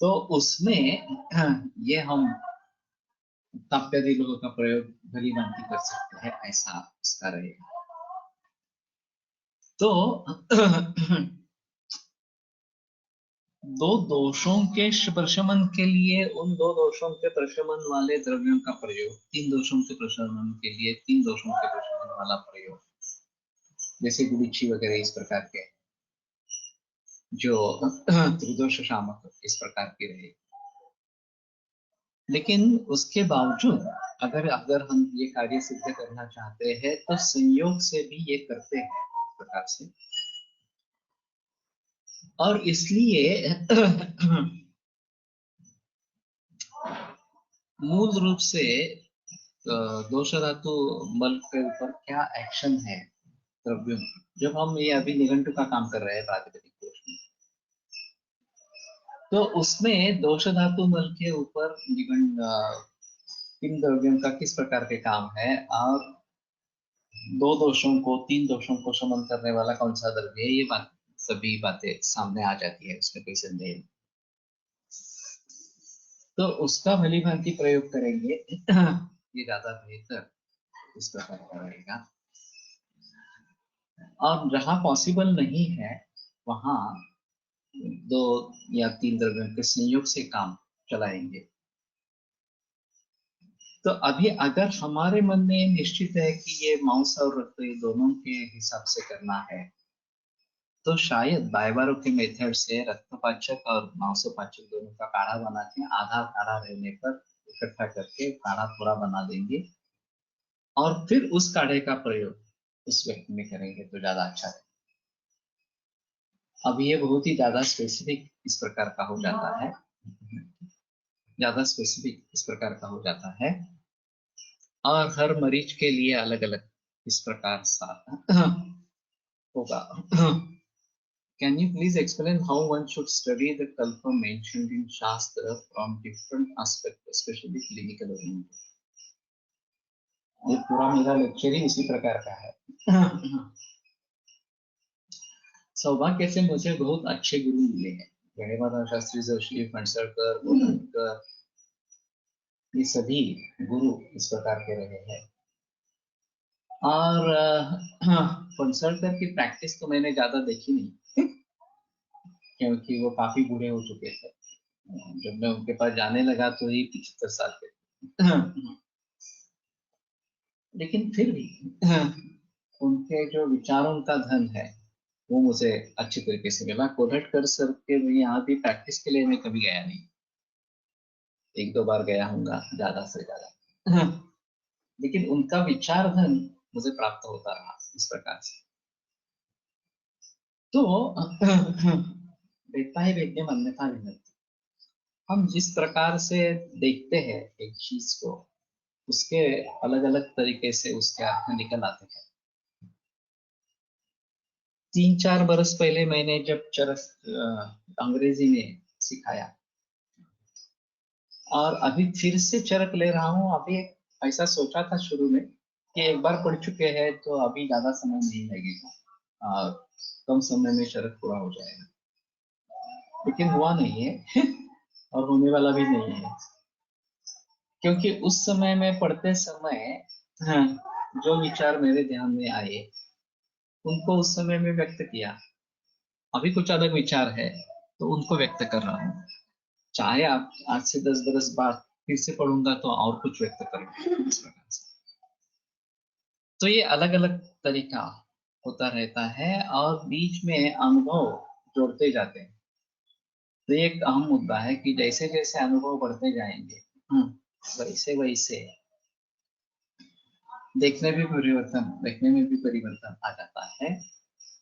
तो उसमें ये हम ताप्यादि लोगों का प्रयोग भली भांति कर सकते हैं, ऐसा इसका रहेगा। तो दो दोषों के प्रशमन के लिए उन दो दोषों के प्रशमन वाले द्रव्यों का प्रयोग, तीन दोषों के प्रशमन के लिए तीन दोषों के प्रशमन वाला प्रयोग, जैसे गुड़िच्छी वगैरह इस प्रकार के जो त्रिदोष शामक इस प्रकार के रहे। लेकिन उसके बावजूद अगर अगर हम ये कार्य सिद्ध करना चाहते हैं तो संयोग से भी ये करते हैं इस प्रकार से। और इसलिए मूल रूप से दोष धातु मल के ऊपर क्या एक्शन है द्रव्यों, जब हम ये अभी निघंटु का काम कर रहे हैं प्रातिपदिक दोष में, तो उसमें दोष धातु मल के ऊपर तीन द्रव्यों का किस प्रकार के काम है और दो दोषों को तीन दोषों को शमन करने वाला कौन सा द्रव्य है, ये बात सभी बातें सामने आ जाती है, उसमें कोई संदेह नहीं। तो उसका भली भांति प्रयोग करेंगे ये ज्यादा बेहतर इस प्रकार का रहेगा। और जहां पॉसिबल नहीं है वहां दो या तीन द्रव्यों के संयोग से काम चलाएंगे। तो अभी अगर हमारे मन में निश्चित है कि ये मांस और रक्त ये दोनों के हिसाब से करना है, तो शायद बायबारो के मेथड से रक्तपाचक और मांसोपाचक दोनों का काढ़ा बना के आधा काढ़ा रहने पर इकट्ठा करके काढ़ा थोड़ा बना देंगे और फिर उस काढ़े का प्रयोग उस व्यक्ति में करेंगे तो ज्यादा अच्छा है। अब ये बहुत ही ज्यादा स्पेसिफिक इस प्रकार का हो जाता है, ज्यादा स्पेसिफिक इस प्रकार का हो जाता है और हर मरीज के लिए अलग अलग इस प्रकार सा होगा। Can you please explain how one should study the kalpa mentioned in Shastra from different aspects, especially clinical oriented? ये पूरा मेरा लेक्चर ही इसी प्रकार का है। सौभाग्य से मुझे बहुत अच्छे गुरु मिले हैं, गणेश शास्त्री जोशी, फणसरकर, बोधनकर, ये सभी गुरु इस प्रकार के रहे हैं। और फणसरकर की प्रैक्टिस तो मैंने ज्यादा देखी नहीं क्योंकि वो काफी बूढ़े हो चुके थे जब मैं उनके पास जाने लगा, तो ये 75 साल के। लेकिन फिर भी उनके जो विचारों का धन है वो मुझे अच्छी तरीके से मिला। कोल्हटकर सर के यहाँ भी प्रैक्टिस के लिए मैं कभी गया नहीं, एक दो बार गया हूँगा ज्यादा से ज्यादा, लेकिन उनका विचार धन मुझे प्राप्त होता रहा इस प्रकार से। तो देखता है वेद्य अन्यथा विनती, हम जिस प्रकार से देखते हैं एक चीज को उसके अलग अलग तरीके से उसके अर्थ निकल आते हैं। 3-4 बरस पहले मैंने जब चरक अंग्रेजी में सिखाया और अभी फिर से चरक ले रहा हूँ। अभी ऐसा सोचा था शुरू में कि एक बार पढ़ चुके हैं तो अभी ज्यादा समय नहीं लगेगा और कम समय में चरक पूरा हो जाएगा, लेकिन हुआ नहीं है और होने वाला भी नहीं है, क्योंकि उस समय में पढ़ते समय हाँ, जो विचार मेरे ध्यान में आए उनको उस समय में व्यक्त किया। अभी कुछ अलग विचार है तो उनको व्यक्त कर रहा हूँ। चाहे आप आज से 10 बरस बाद फिर से पढ़ूंगा तो और कुछ व्यक्त करूंगा इस प्रकार से। तो ये अलग अलग तरीका होता रहता है और बीच में अनुभव जोड़ते जाते हैं। तो ये एक अहम मुद्दा है कि जैसे जैसे अनुभव बढ़ते जाएंगे वैसे वैसे देखने में भी परिवर्तन आ जाता है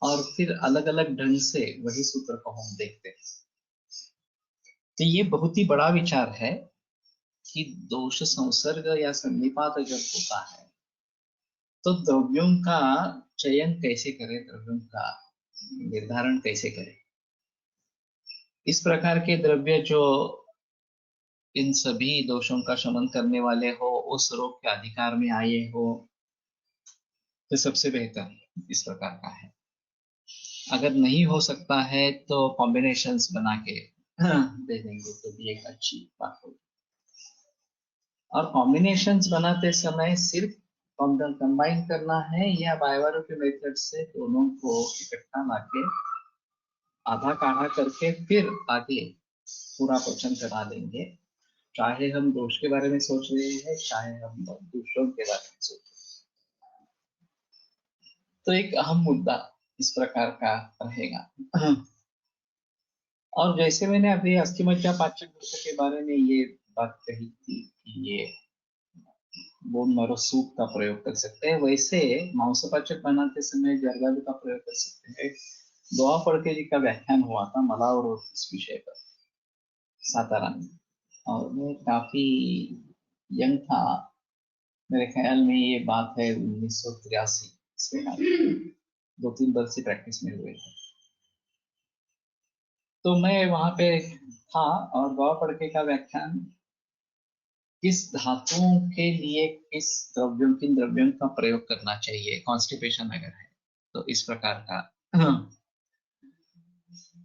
और फिर अलग अलग ढंग से वही सूत्र को हम देखते हैं। तो ये बहुत ही बड़ा विचार है कि दोष संसर्ग या सन्निपात जब होता है तो द्रव्यों का चयन कैसे करें, द्रव्यों का निर्धारण कैसे करें। इस प्रकार के द्रव्य जो इन सभी दोषों का शमन करने वाले हो, उस रोग के अधिकार में आए हो, तो सबसे बेहतर इस प्रकार का है। अगर नहीं हो सकता है तो कॉम्बिनेशंस बना के दे देंगे तो भी एक अच्छी बात होगी। और कॉम्बिनेशंस बनाते समय सिर्फ कंबाइन करना है या बायोवारो के मेथड से दोनों को इकट्ठा लाके आधा काढ़ा करके फिर आगे पूरा पचन करा देंगे, चाहे हम दोष के बारे में सोच रहे हैं चाहे हम दूसरों के बारे में सोच रहे हैं। तो एक अहम मुद्दा इस प्रकार का रहेगा। और जैसे मैंने अभी अस्थिमज्जा पाचन दोष के बारे में ये बात कही थी कि ये बोन मैरो सूप का प्रयोग कर सकते हैं, वैसे मांसपाचक बनाते समय जर्दालू का प्रयोग कर सकते हैं। दोहा फड़के जी का व्याख्यान हुआ था मला और इस विषय पर सातारा में, और मैं काफी यंग था, मेरे ख्याल में ये बात है 1983, इसमें 2-3 वर्ष से प्रैक्टिस में हुए थे। तो मैं वहां पे था और दोहा फड़के का व्याख्यान किस धातुओं के लिए किस द्रव्यों किन द्रव्यों का प्रयोग करना चाहिए, कॉन्स्टिपेशन अगर है तो इस प्रकार का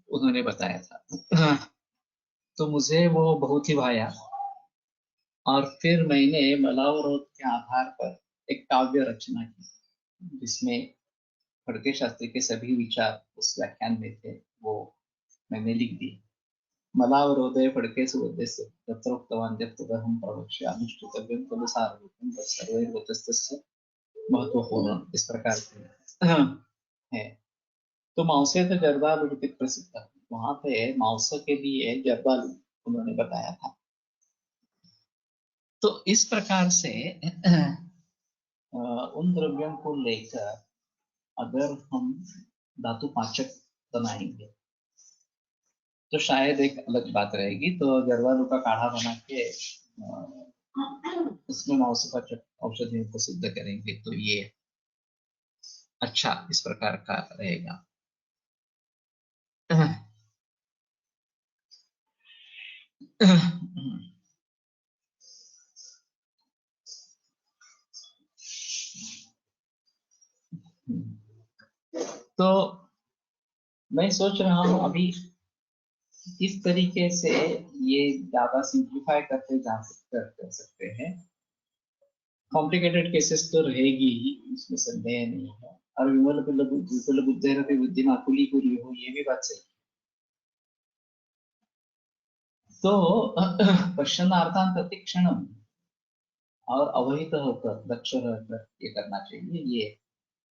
उन्होंने बताया था। तो मुझे वो बहुत ही भाया और फिर मैंने मलावरोध के आधार पर एक काव्य रचना की जिसमें फड़के शास्त्री के सभी विचार उस व्याख्यान में थे, वो मैंने लिख दी। मलावरोधे फड़के सुवद्यस्य तत्रोक्तवान् यत्तदहं प्रवक्ष्य अनुष्ठितव्यं तद् सारभूतं तत्सर्वैर्वचस्तस्य महत्वपूर्ण, इस प्रकार से है। तो मांसे तो जर्दालू प्रसिद्ध है, वहां पे मांस के लिए जर्दालू उन्होंने बताया था। तो इस प्रकार से उन द्रव्यों को लेकर अगर हम धातु पाचक बनाएंगे तो शायद एक अलग बात रहेगी। तो जर्दालू का काढ़ा बना के उसमें मांसपाचक औषधियों को सिद्ध करेंगे तो ये अच्छा इस प्रकार का रहेगा। तो मैं सोच रहा हूँ अभी इस तरीके से ये ज्यादा सिंप्लीफाई करते कर सकते हैं। कॉम्प्लिकेटेड केसेस तो रहेगी ही, इसमें संदेह नहीं है। और विमल बुद्धि बुद्धिमा कुली कुली हो, ये भी बात सही है। तो पश्चनार्थान प्रतिक्षणम और अवहित होकर दक्ष रहकर ये करना चाहिए, ये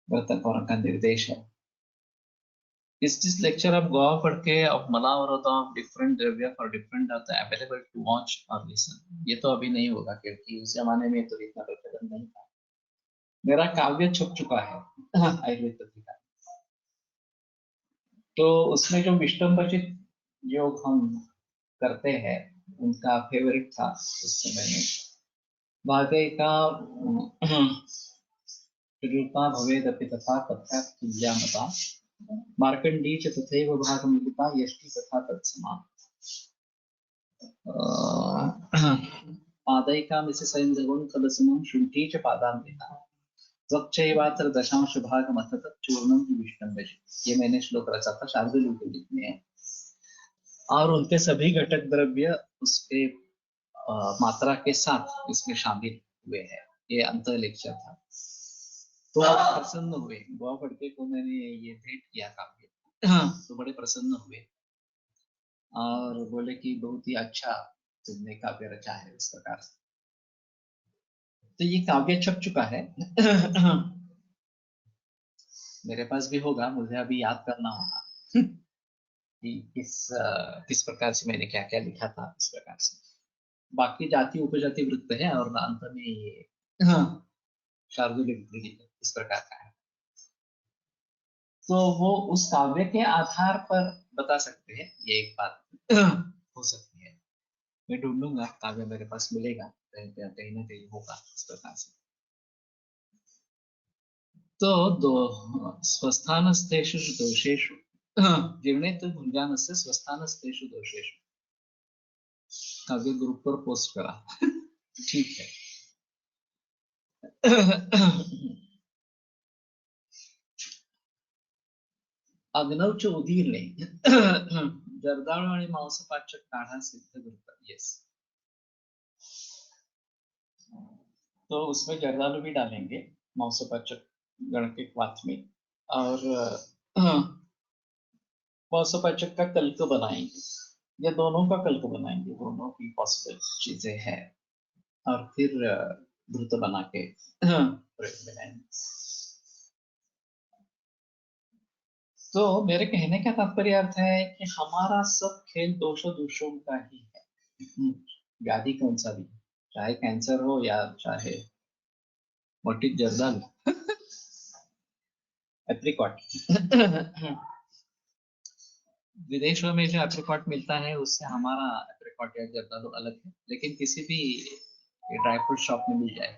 व्रतकौर का निर्देश है। Is this lecture of Goa Padke of Malavrata of different Dravya for different are available to watch or listen? ये तो अभी नहीं होगा क्योंकि उस जमाने में तो इतना प्रचलन नहीं था। मेरा काव्य छप चुका है आयुर्वेद पत्रिका, तो उसमें जो विष्टम्भचित योग हम करते हैं उनका फेवरेट था उस समय में। भागे का रूपा भवेदपि तथा तथा तुल्या मता मार्कंडी च तथैव भागमिलिता यष्टि तथा तत्समा। पादैकामिति सैन्धवं तदसमं शुण्ठी च पादान्विता त्वच्चैवात्र दशांश भागमथ तच्चूर्णं हि विष्टम्भजि। ये मैंने श्लोक रचा था शार्दूल के गीत में, और उनके सभी घटक द्रव्य उसके मात्रा के साथ इसमें शामिल हुए हैं। ये अंतर लेक्चर था। तो आप प्रसन्न हुए, गोवा फड़के को मैंने ये भेंट किया काव्य, तो बड़े प्रसन्न हुए और बोले कि बहुत ही अच्छा तुमने काव्य रचा है इस प्रकार से। तो ये काव्य छप चुका है मेरे पास भी होगा, मुझे अभी याद करना होगा कि किस प्रकार से मैंने क्या क्या लिखा था इस प्रकार से। बाकी जाति उपजाति वृत्त है और अंत में ये शार्दूल इस प्रकार का है। तो वो उस काव्य के आधार पर बता सकते हैं, ये एक बात हो सकती है। मैं ढूंढूंगा, काव्य मेरे पास मिलेगा, कहीं ना कहीं होगा इस प्रकार से। तो दो स्वस्थानस्थेषु दोषेषु जीर्णे तो भुञ्जानस्य स्वस्थानस्थेषु दोषेषु काव्य ग्रुप पर पोस्ट करा ठीक है अग्नौच उदीरणे जर्दाळू आणि मांसपाचक काढ़ा सिद्ध करता यस तो उसमें जर्दालू भी डालेंगे मांसपाचक गण के क्वाथ में और मांसपाचक का कल्क बनाएंगे या दोनों का कल्क बनाएंगे दोनों की पॉसिबल चीजें हैं और फिर घृत बना के प्रयोग बनाएंगे तो मेरे कहने का तात्पर्य अर्थ है कि हमारा सब खेल दोषों दूषों का ही है व्याधि कौन सा भी चाहे कैंसर हो या चाहे मोटी जर्दल एप्रिकॉट विदेशों में जो एप्रिकॉट मिलता है उससे हमारा एप्रिकॉट या जर्दालू अलग है लेकिन किसी भी ड्राई फ्रूट शॉप में मिल जाए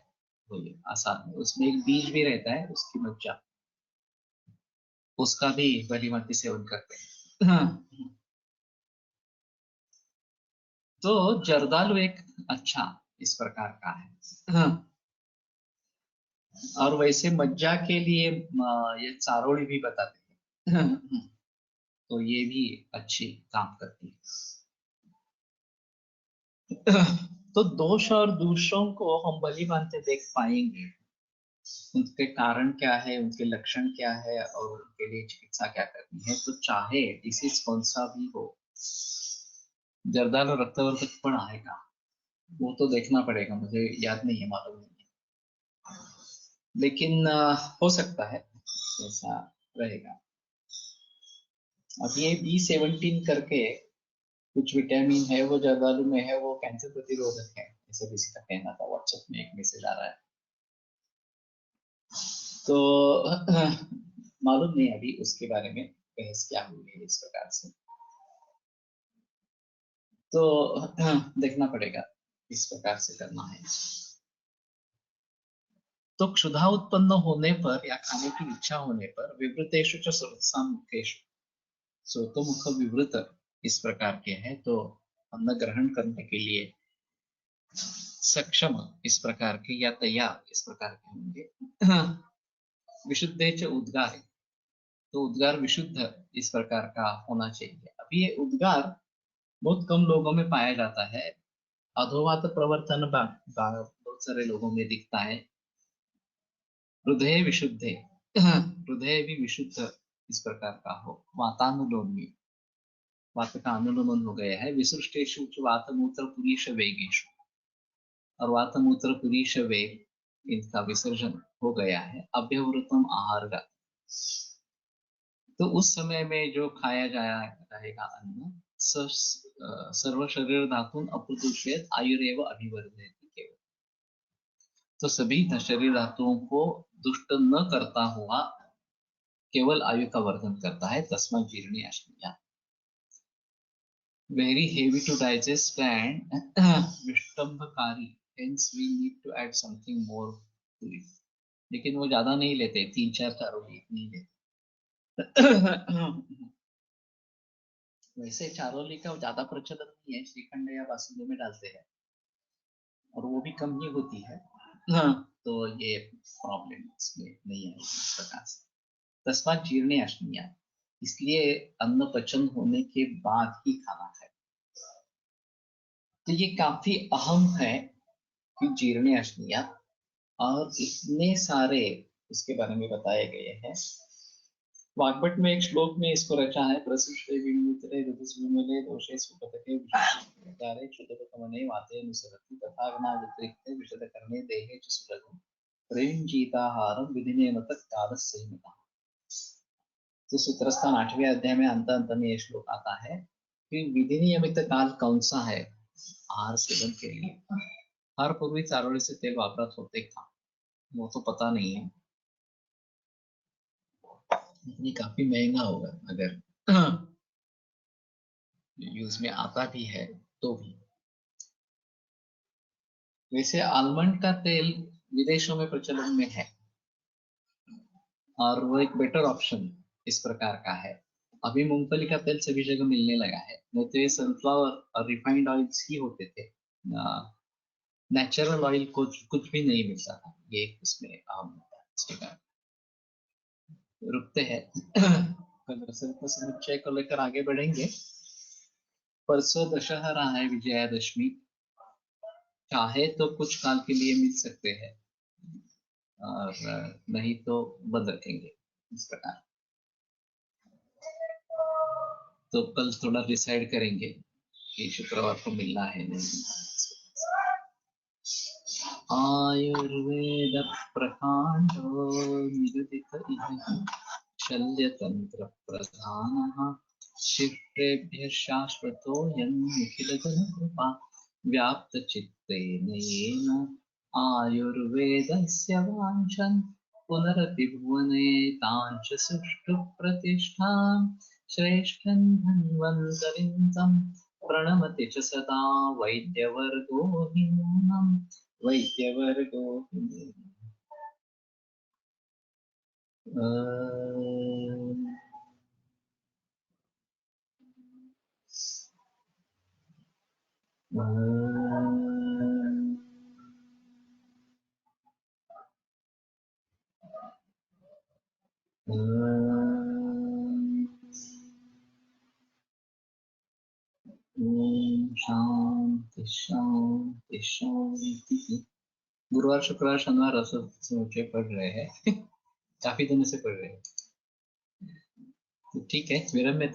तो ये आसान है उसमें एक बीज भी रहता है उसकी मज्जा उसका भी भलीभांति सेवन करते हैं तो जर्दालू एक अच्छा इस प्रकार का है और वैसे मज्जा के लिए ये चारोली भी बताते हैं तो ये भी अच्छी काम करती है तो दोष और दूषों को हम भली भांति देख पाएंगे उनके कारण क्या है उनके लक्षण क्या है और उनके लिए चिकित्सा क्या करनी है तो चाहे डिसीज कौन सा भी हो जर्दालू रक्तवर्धक पण आएगा वो तो देखना पड़ेगा मुझे याद नहीं है मालूम नहीं है लेकिन हो सकता है ऐसा रहेगा अब ये B17 करके कुछ विटामिन है वो जर्दालू में है वो कैंसर प्रतिरोधक है ऐसा किसी का कहना था व्हाट्सएप में एक मैसेज आ रहा है तो मालूम नहीं अभी उसके बारे में बहस क्या हुई है इस प्रकार से तो देखना पड़ेगा इस प्रकार से करना है तो क्षुधा उत्पन्न होने पर या खाने की इच्छा होने पर विवृतेषु च स्रोतसामुखेषु स्रोतोमुख विवृत इस प्रकार के हैं तो अन्न ग्रहण करने के लिए सक्षम इस प्रकार के या तैयार इस प्रकार के होंगे विशुद्धे च उद्गार तो उद्गार विशुद्ध इस प्रकार का होना चाहिए अभी ये उद्गार बहुत कम लोगों में पाया जाता है अधोवात प्रवर्तन बहुत सारे लोगों में दिखता है हृदय विशुद्धे हृदय भी विशुद्ध इस प्रकार का हो वातानुलोमी वात का अनुलोमन हो गया है विसृष्टेषु वात मूत्र पुरीश वेगेशु और वात मूत्र पुरीश वेग इनका विसर्जन हो गया है अभ्यवृतम आहार का तो उस समय में जो खाया जाएगा अन्न सर्व शरीर धातुन अप्रदूषित आयुरेव अभिवर्धयति केवल तो सभी शरीर धातुओं को दुष्ट न करता हुआ केवल आयु का वर्धन करता है तस्मा जीर्णी अश्मिया very heavy to digest and विष्टंभकारी hence we need to add something more to it लेकिन वो ज्यादा नहीं लेते 3-4 चारोली नहीं लेते वैसे चारोली का ज्यादा प्रचलन नहीं है श्रीखंड या बासुंदी में डालते हैं और वो भी कम ही होती है तो ये प्रॉब्लम इसमें नहीं है इस प्रकार से तस्मात जीर्णे अश्मिया इसलिए अन्न पचन होने के बाद ही खाना खाए तो ये काफी अहम है कि जीर्णे अश्मिया और इतने सारे उसके बारे में बताए गए हैं वाग्भट में एक श्लोक में इसको रचा है प्रसुष्टे विमुत्रे ऋतुस्विमिले दोषे सुपतके विशेषारे क्षुदकमने वाते अनुसरति तथा गणावितरिक्ते विशदकर्णे देहे च सुलभम प्रेमजीताहारम विधिनेन तत् कालस्य हिमतः तो सूत्रस्थान 8वें अध्याय में अंत में ये श्लोक आता है कि विधि नियमित काल कौन सा है आहार सेवन के लिए हर पूर्वी चारोली से तेल वापरत होते था वो तो पता नहीं है ये काफी महंगा होगा अगर यूज में आता भी है तो भी वैसे आलमंड का तेल विदेशों में प्रचलन में है और वो एक बेटर ऑप्शन इस प्रकार का है। अभी मूंगफली का तेल सभी जगह मिलने लगा है, नहीं तो ये सनफ्लावर और रिफाइंड ऑयल्स ही होते थे। नेचुरल ऑयल कुछ भी नहीं मिलता था। ये एक इसमें अहम होता है। इस प्रकार रुकते हैं। कल रसोई का समुच्चय को लेकर आगे बढ़ेंगे। परसों दशहरा है, विजयादशमी। चाहे तो कुछ काल के लिए मिल सकते हैं और नहीं तो बंद रखेंगे इस प्रकार। तो कल थोड़ा डिसाइड करेंगे कि शुक्रवार को मिलना है नहीं मिलना है। आयुर्वेद प्रकांडो निगदित इह शल्यतंत्र प्रधानः शिष्येभ्यः शाश्वतोऽयं निखिलजनकृपा व्याप्तचित्तेन येन आयुर्वेदस्य वाञ्छन् पुनरपि भुवने ताञ्च सुष्ठु प्रतिष्ठां श्रेष्ठं धन्वन्तरिं तं प्रणमति च सदा वैद्यवर्गो हि नूनं वैद्यवर्गो हि नूनम्। शांति शांति शांति। गुरुवार शुक्रवार शनिवार समुच्चय पढ़ रहे हैं। काफी दिनों से पढ़ रहे हैं। तो ठीक है, विरम में